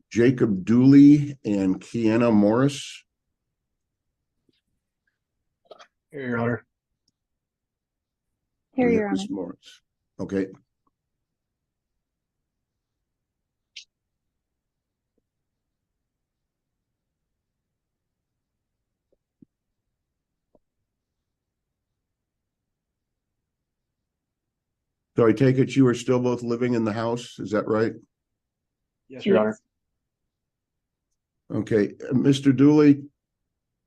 Jacob Dooley and Kiana Morris. Here, Your Honor. Here, Your Honor. Morris. Okay. So I take it you are still both living in the house, is that right? Yes, Your Honor. Okay, Mr. Dooley,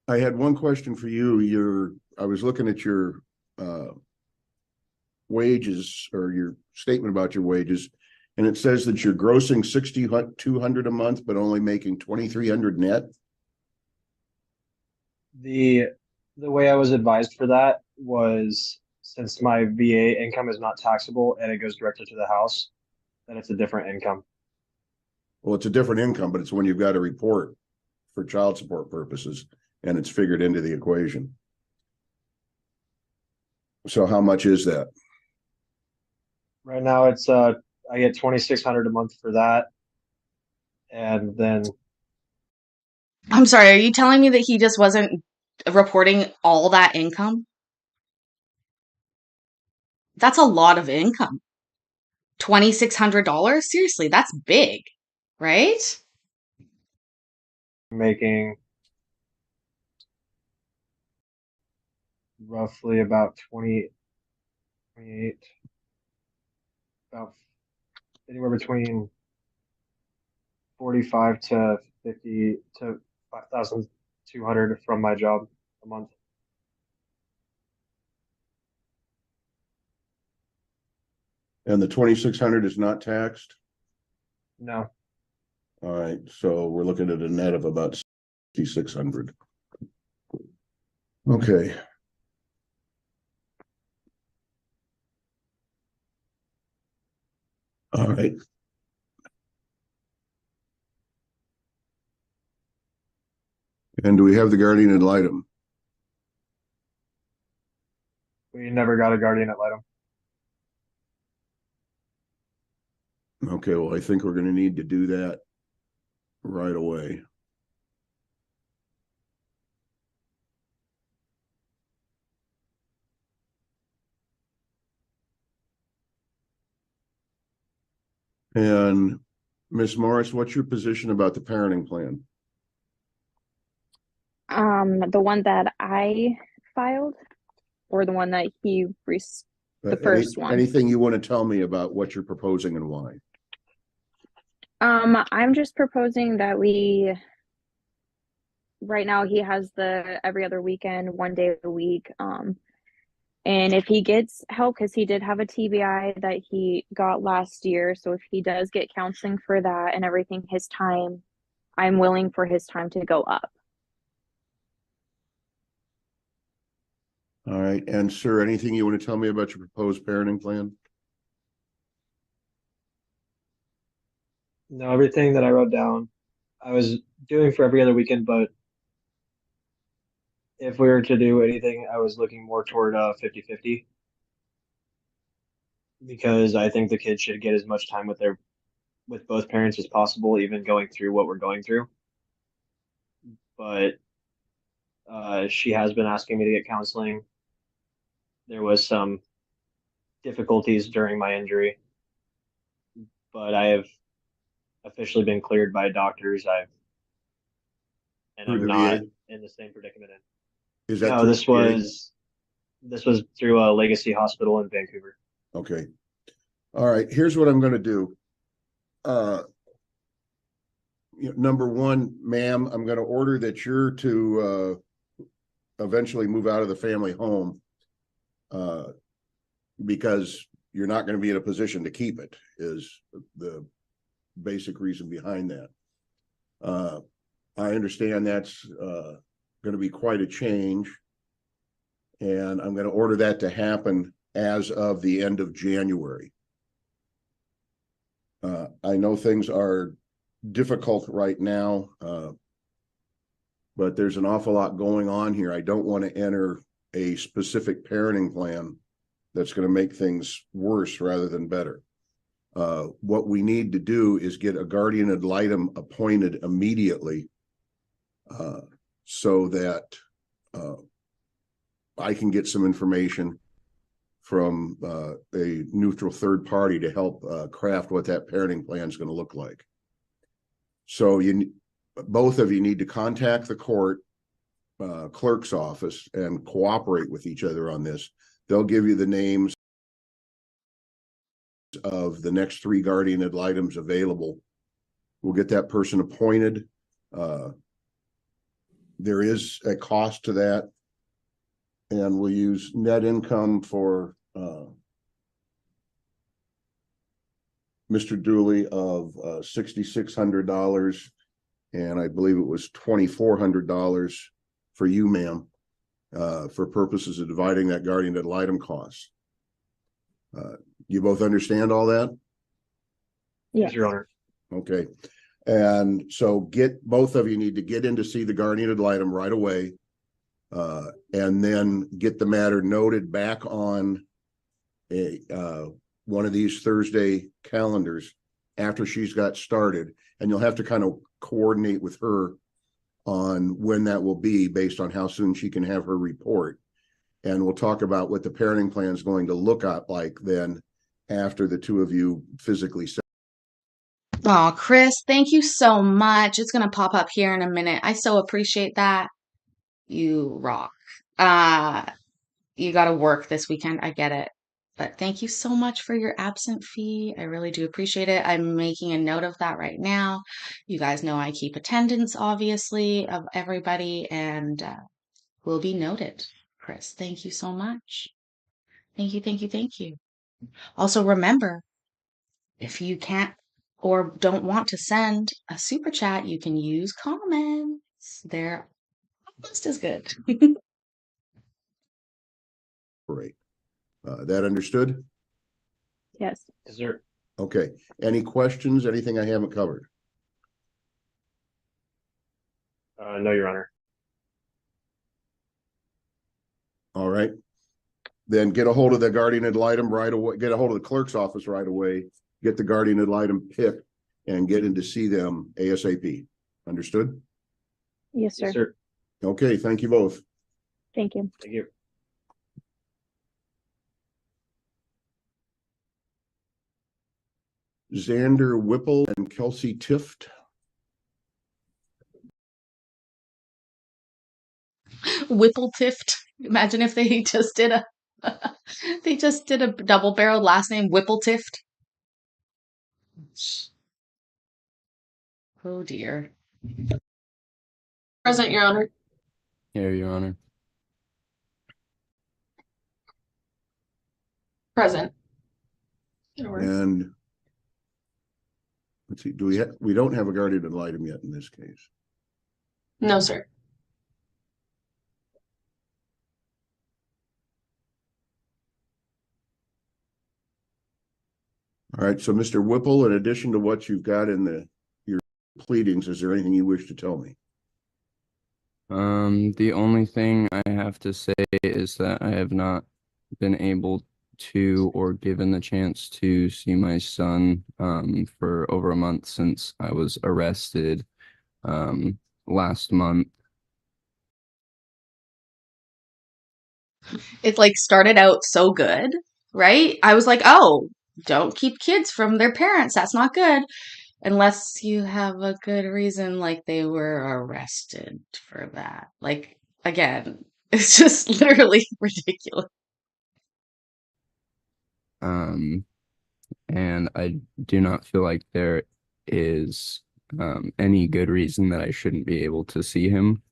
I had one question for you. I was looking at your wages or your statement about your wages, and it says that you're grossing $6,200 a month, but only making $2,300 net. The way I was advised for that was, since my VA income is not taxable and it goes directly to the house, then it's a different income. Well, it's a different income, but it's when you've got to report for child support purposes, and it's figured into the equation. So how much is that? Right now, it's I get $2,600 a month for that, and then I'm sorry, are you telling me that he just wasn't reporting all that income? That's a lot of income. $2,600? Seriously, that's big, right? making roughly about 28, about anywhere between 45 to 50 to 5,200 from my job a month. And the 2,600 is not taxed? No. All right, so we're looking at a net of about 6,600. Okay. All right. And do we have the guardian ad litem? We never got a guardian ad litem. Okay, well, I think we're going to need to do that right away. And Ms. Morris, what's your position about the parenting plan? The one that I filed, or the one that he the first one. Anything you want to tell me about what you're proposing and why? I'm just proposing that right now he has the every other weekend, 1 day a week. And if he gets help, because he did have a TBI that he got last year, so if he does get counseling for that and everything, his time, I'm willing for his time to go up. All right, and sir, anything you want to tell me about your proposed parenting plan? No, everything that I wrote down, I was doing for every other weekend, but if we were to do anything, I was looking more toward 50-50 because I think the kids should get as much time with both parents as possible, even going through what we're going through. But she has been asking me to get counseling. There was some difficulties during my injury, but I have officially been cleared by doctors. I'm not in the same predicament. Is that No, this was through a Legacy Hospital in Vancouver. Okay. All right. Here's what I'm going to do. Number one, ma'am, I'm going to order that you're to eventually move out of the family home because you're not going to be in a position to keep it, is the basic reason behind that. I understand that's going to be quite a change, and I'm going to order that to happen as of the end of January. I know things are difficult right now, but there's an awful lot going on here. I don't want to enter a specific parenting plan that's going to make things worse rather than better. What we need to do is get a guardian ad litem appointed immediately so that I can get some information from a neutral third party to help craft what that parenting plan is going to look like. So both of you need to contact the court clerk's office and cooperate with each other on this. They'll give you the names of the next 3 guardian ad litems available. We'll get that person appointed. There is a cost to that, and we'll use net income for Mr. Dooley of $6,600, and I believe it was $2,400 for you, ma'am, for purposes of dividing that guardian ad litem cost. You both understand all that? Yes, Your Honor. Okay. And so both of you need to get in to see the guardian ad litem right away, and then get the matter noted back on one of these Thursday calendars after she's got started. And you'll have to kind of coordinate with her on when that will be based on how soon she can have her report. And we'll talk about what the parenting plan is going to look like then after the two of you physically. Oh, Chris, thank you so much. It's going to pop up here in a minute. I so appreciate that. You rock. You got to work this weekend. I get it. But thank you so much for your absent fee. I really do appreciate it. I'm making a note of that right now. You guys know I keep attendance, obviously, of everybody, and will be noted. Chris, thank you so much. Thank you, thank you, thank you. Also, remember, if you can't or don't want to send a super chat, you can use comments. They're almost as good. Great. That understood? Yes. Yes, sir. Okay. Any questions? Anything I haven't covered? No, Your Honor. All right. Then get a hold of the guardian ad litem right away. Get a hold of the clerk's office right away. Get the guardian ad litem picked and get in to see them ASAP. Understood? Yes, sir. Yes, sir. Okay. Thank you both. Thank you. Thank you. Xander Whipple and Kelsey Tift. Whippletift. Imagine if they just did a double-barreled last name, Whippletift. Oh dear. Present, Your Honor. Here, Your Honor. Present. And let's see, we don't have a guardian ad litem yet in this case. No, sir. All right. So Mr. Whipple, in addition to what you've got in your pleadings, is there anything you wish to tell me? The only thing I have to say is that I have not been able to or given the chance to see my son for over a month since I was arrested last month. It like started out so good, right? I was like, oh, don't keep kids from their parents. That's not good. Unless you have a good reason, like they were arrested for that. Like, again, it's just literally ridiculous. And I do not feel like there is any good reason that I shouldn't be able to see him.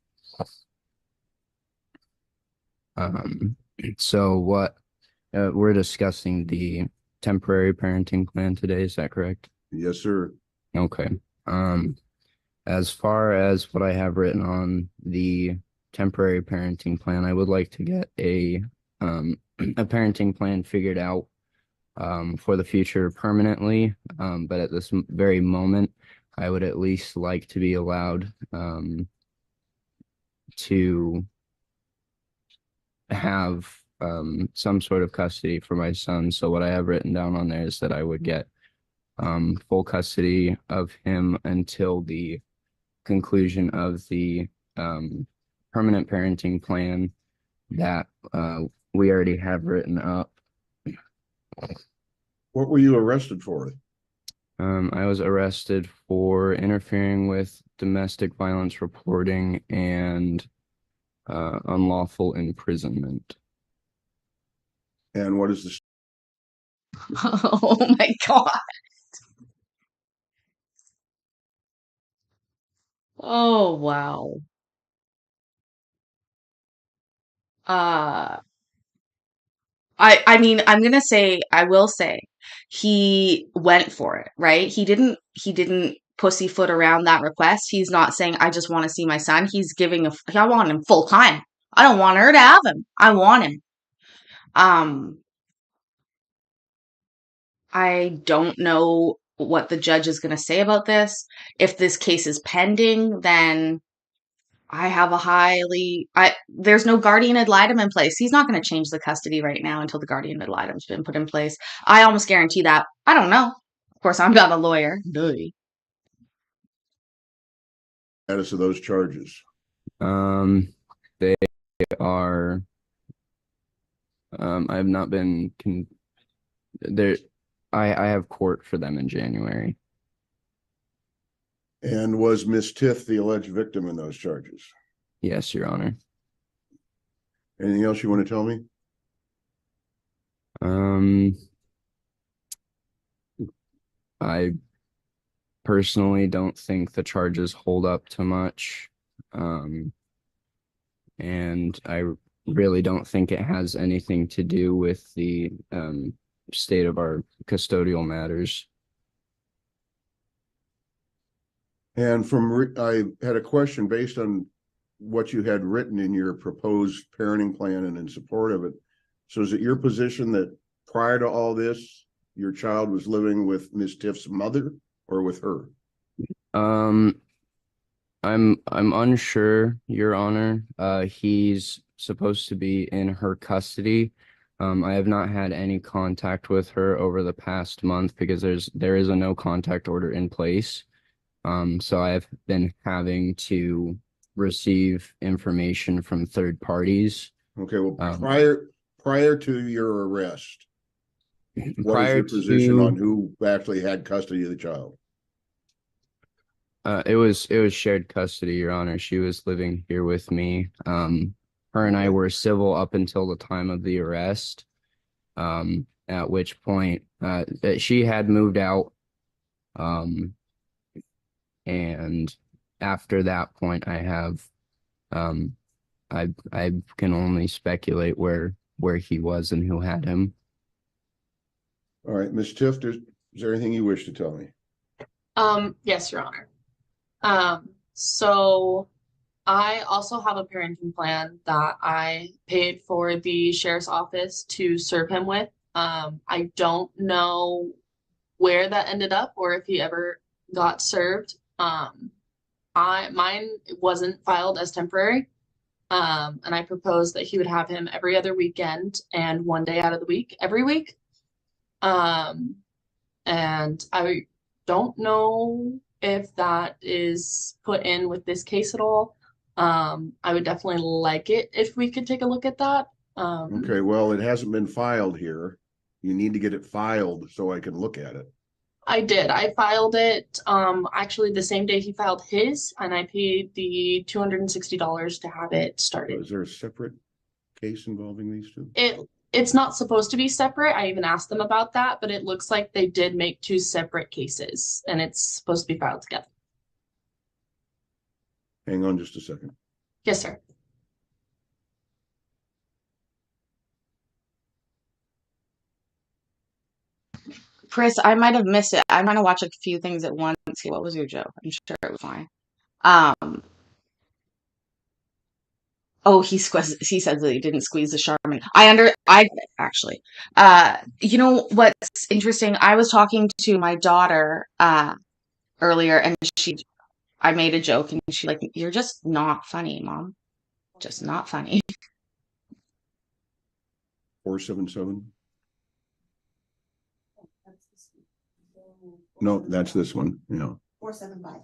Um, so what we're discussing the temporary parenting plan today, is that correct? Yes, sir. Okay. As far as what I have written on the temporary parenting plan, I would like to get a a parenting plan figured out for the future permanently. But at this very moment, I would at least like to be allowed to have some sort of custody for my son. So what I have written down on there is that I would get full custody of him until the conclusion of the permanent parenting plan that we already have written up. What were you arrested for? I was arrested for interfering with domestic violence reporting and unlawful imprisonment. And what is the Oh my God. Oh, wow. Uh, I mean, I will say he went for it, right? He didn't pussyfoot around that request. He's not saying, I just want to see my son. I want him full time. I don't want her to have him. I want him. Um, I don't know what the judge is going to say about this. If this case is pending, then I have a there's no guardian ad litem in place. He's not going to change the custody right now until the guardian ad litem's been put in place. I almost guarantee that. I don't know. Of course, I'm not a lawyer. Duh. status of those charges? They are I have not been there. I have court for them in January. And was Miss Tiff the alleged victim in those charges? Yes, Your Honor. Anything else you want to tell me? I personally don't think the charges hold up to much. And I really don't think it has anything to do with the state of our custodial matters. And I had a question based on what you had written in your proposed parenting plan and in support of it. So is it your position that prior to all this, your child was living with Miss Tiff's mother or with her? I'm unsure, Your Honor. He's supposed to be in her custody. I have not had any contact with her over the past month because there is a no contact order in place. So I've been having to receive information from third parties. Okay, well, prior to your arrest, what is Prior your position to on who actually had custody of the child? it was shared custody, Your Honor. She was living here with me. Her and I were civil up until the time of the arrest. At which point she had moved out. And after that point I have I can only speculate where he was and who had him. All right, Miss Tiff, is there anything you wish to tell me? Yes, Your Honor. So I also have a parenting plan that I paid for the sheriff's office to serve him with. I don't know where that ended up or if he ever got served. Mine wasn't filed as temporary. And I proposed that he would have him every other weekend and 1 day out of the week, every week. And I don't know if that is put in with this case at all. I would definitely like it if we could take a look at that. Okay, well, it hasn't been filed here. You need to get it filed so I can look at it. I did. I filed it actually the same day he filed his, and I paid the $260 to have it started. Is there a separate case involving these two? It's not supposed to be separate. I even asked them about that, but it looks like they did make two separate cases, and it's supposed to be filed together. Hang on just a second. Yes, sir. Chris, I might have missed it. I'm trying to watch a few things at once. What was your joke? I'm sure it was fine. Oh, he says that he didn't squeeze the Charmin. I actually, you know what's interesting? I was talking to my daughter earlier, and I made a joke, and she's like, "You're just not funny, Mom. Just not funny." 477. No, that's this one. Yeah. 475.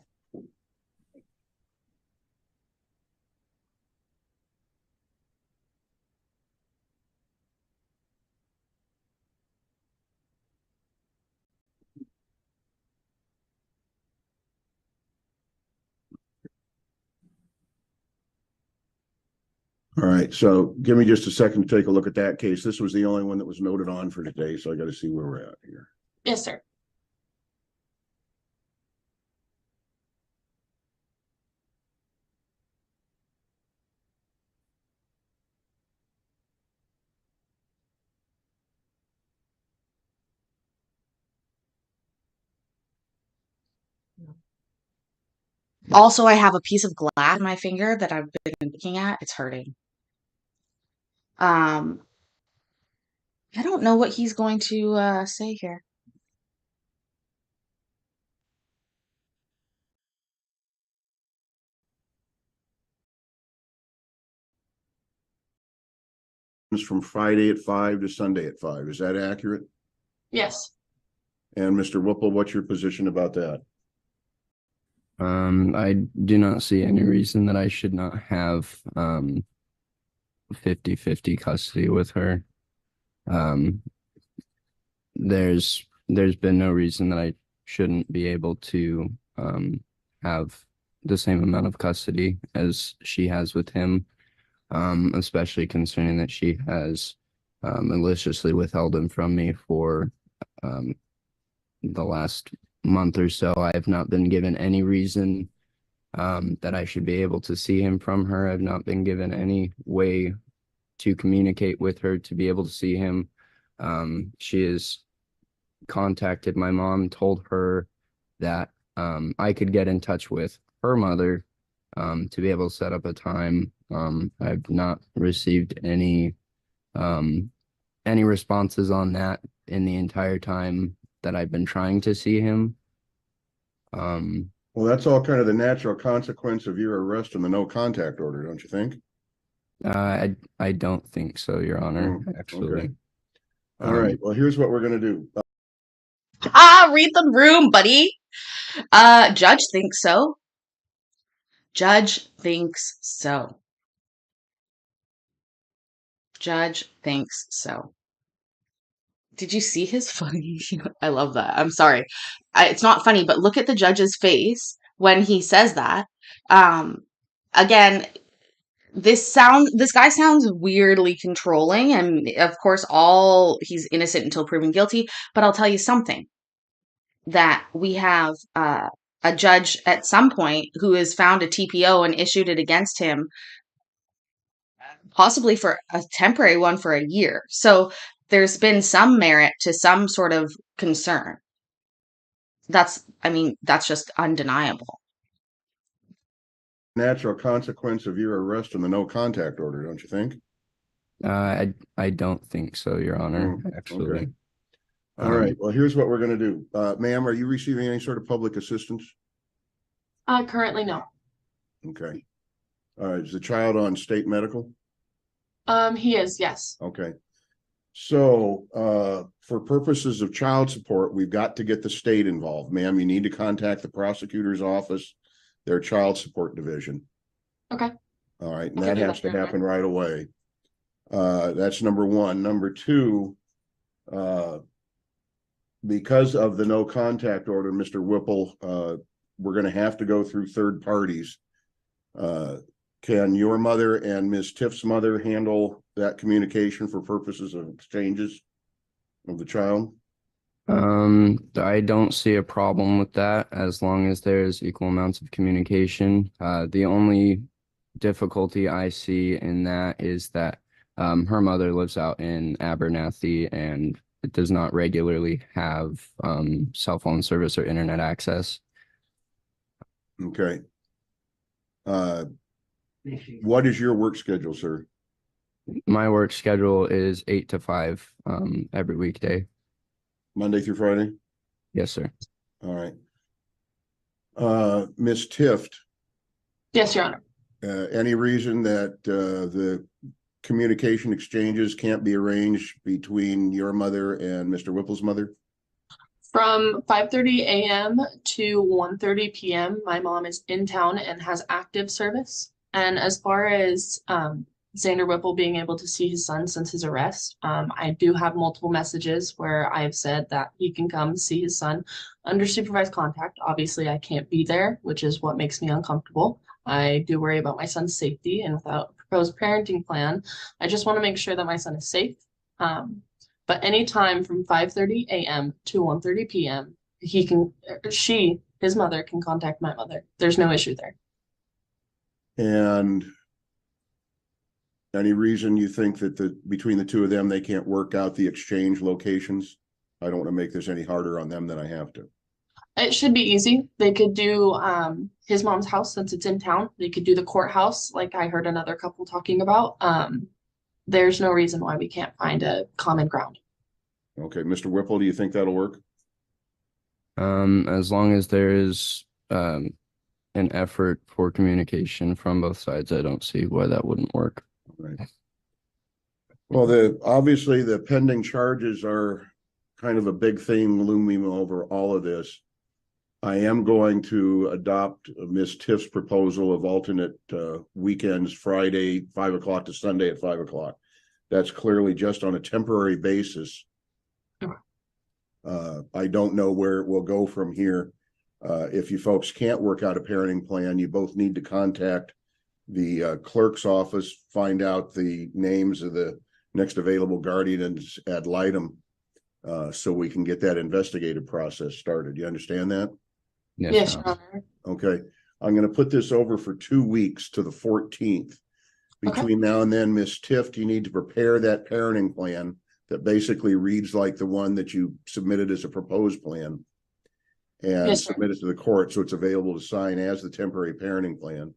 All right, so give me just a second to take a look at that case. This was the only one that was noted on for today, so I got to see where we're at here. Yes, sir. Also, I have a piece of glass in my finger that I've been looking at. It's hurting. I don't know what he's going to say here. It's from Friday at 5 to Sunday at 5. Is that accurate? Yes. And Mr. Whipple, what's your position about that? I do not see any reason that I should not have 50-50 custody with her. There's been no reason that I shouldn't be able to have the same amount of custody as she has with him, especially concerning that she has maliciously withheld him from me for the last month or so. I have not been given any reason that I should be able to see him from her. I've not been given any way to communicate with her to be able to see him. She has contacted my mom, told her that I could get in touch with her mother to be able to set up a time. I've not received any responses on that in the entire time that I've been trying to see him. Well, that's all kind of the natural consequence of your arrest and the no contact order, don't you think? I don't think so, Your Honor, actually. Okay. All right. Well, here's what we're going to do. Read the room, buddy. Judge thinks so. Judge thinks so. Judge thinks so. Did you see his funny? I love that. I'm sorry. It's not funny, but look at the judge's face when he says that. Again, this guy sounds weirdly controlling, and of course, he's innocent until proven guilty. But I'll tell you something, that we have a judge at some point who has found a TPO and issued it against him, possibly for a temporary one for a year. So there's been some merit to some sort of concern. That's just undeniable. Natural consequence of your arrest and the no contact order, don't you think? I don't think so, Your Honor, actually. Okay. All right. Well, here's what we're going to do. Ma'am, are you receiving any sort of public assistance? Currently, no. Okay. Is the child on state medical? He is, yes. Okay. So, for purposes of child support, we've got to get the state involved. Ma'am, you need to contact the prosecutor's office, their child support division. Okay. All right, and I that can do has that to right happen right away. That's number one. Number two, because of the no contact order, Mr. Whipple, we're going to have to go through third parties. Can your mother and Ms. Tiff's mother handle that communication for purposes of exchanges of the child? I don't see a problem with that as long as there's equal amounts of communication. The only difficulty I see in that is that her mother lives out in Abernathy and it does not regularly have cell phone service or internet access. Okay. What is your work schedule, sir? My work schedule is 8 to 5 every weekday. Monday through Friday? Yes, sir. All right. Ms. Tift. Yes, Your Honor. Any reason that the communication exchanges can't be arranged between your mother and Mr. Whipple's mother? From 5:30 a.m. to 1:30 p.m., my mom is in town and has active service. And as far as Xander Whipple being able to see his son since his arrest, I do have multiple messages where I have said that he can come see his son under supervised contact. Obviously, I can't be there, which is what makes me uncomfortable. I do worry about my son's safety, and without a proposed parenting plan, I just want to make sure that my son is safe. But anytime from 5:30 a.m. to 1:30 p.m., his mother can contact my mother. There's no issue there. And any reason you think that between the two of them, they can't work out the exchange locations? I don't want to make this any harder on them than I have to. It should be easy. They could do his mom's house since it's in town. They could do the courthouse, like I heard another couple talking about. There's no reason why we can't find a common ground. Okay, Mr. Whipple, do you think that'll work? As long as there is an effort for communication from both sides, I don't see why that wouldn't work. Right. Well, obviously the pending charges are kind of a big theme looming over all of this. I am going to adopt Ms. Tiff's proposal of alternate weekends, Friday 5 o'clock to Sunday at 5 o'clock. That's clearly just on a temporary basis. I don't know where it will go from here. If you folks can't work out a parenting plan, you both need to contact the clerk's office, find out the names of the next available guardians ad litem, so we can get that investigative process started. You understand that? Yes, Your Honor. Okay. I'm going to put this over for 2 weeks to the 14th. Between now and then, Ms. Tift, you need to prepare that parenting plan that basically reads like the one that you submitted as a proposed plan and submit it to the court so it's available to sign as the temporary parenting plan.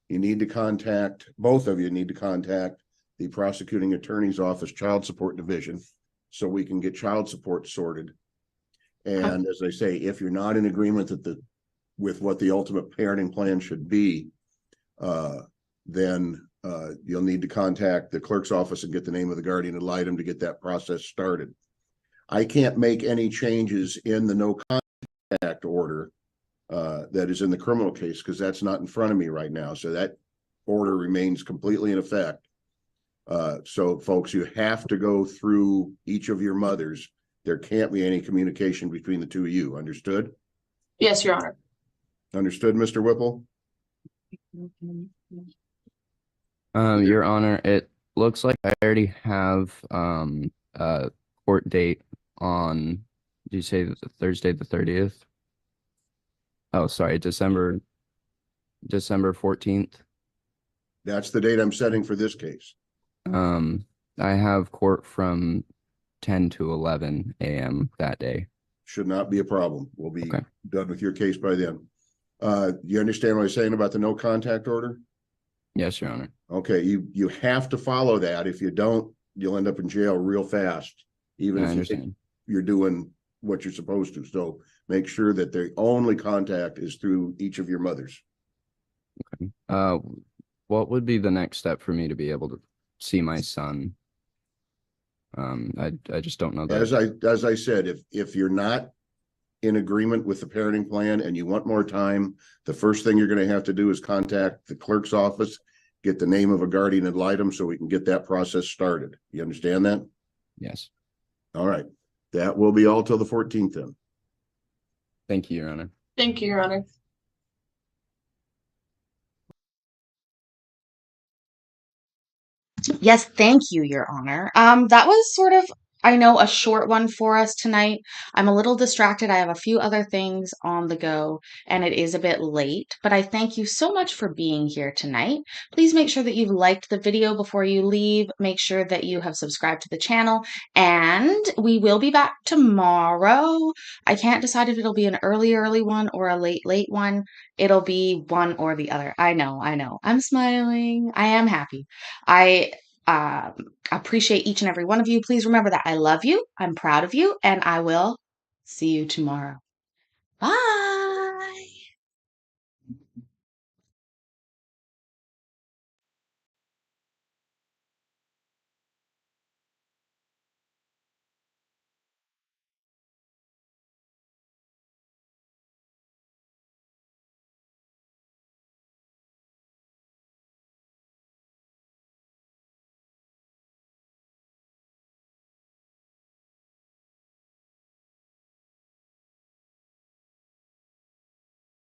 You need to contact, both of you need to contact the prosecuting attorney's office child support division so we can get child support sorted. And as I say, if you're not in agreement with what the ultimate parenting plan should be, then you'll need to contact the clerk's office and get the name of the guardian ad litem to get that process started. I can't make any changes in the no contact order that is in the criminal case because that's not in front of me right now. So that order remains completely in effect. So folks, you have to go through each of your mothers. There can't be any communication between the two of you. Understood? Yes, Your Honor. Understood, Mr. Whipple? Your Honor, it looks like I already have a court date on, did you say Thursday the 30th? Oh, sorry, December 14th. That's the date I'm setting for this case. I have court from 10 to 11 a.m. that day. Should not be a problem. We'll be done with your case by then. You understand what I'm saying about the no contact order? Yes, Your Honor. Okay, you have to follow that. If you don't, you'll end up in jail real fast, even if you think you're doing what you're supposed to. So make sure that the only contact is through each of your mothers. Okay. What would be the next step for me to be able to see my son? I just don't know that. As I said, if you're not in agreement with the parenting plan and you want more time, the first thing you're going to have to do is contact the clerk's office, get the name of a guardian ad litem so we can get that process started. You understand that? Yes. All right. That will be all till the 14th then. Thank you, Your Honor. Thank you, Your Honor. Yes, thank you, Your Honor. That was sort of, I know, a short one for us tonight. I'm a little distracted. I have a few other things on the go, and it is a bit late, but I thank you so much for being here tonight. Please make sure that you've liked the video before you leave. Make sure that you have subscribed to the channel, and we will be back tomorrow. I can't decide if it'll be an early one or a late one. It'll be one or the other. I know. I'm smiling. I am happy. I appreciate each and every one of you. Please remember that I love you, I'm proud of you, and I will see you tomorrow. Bye.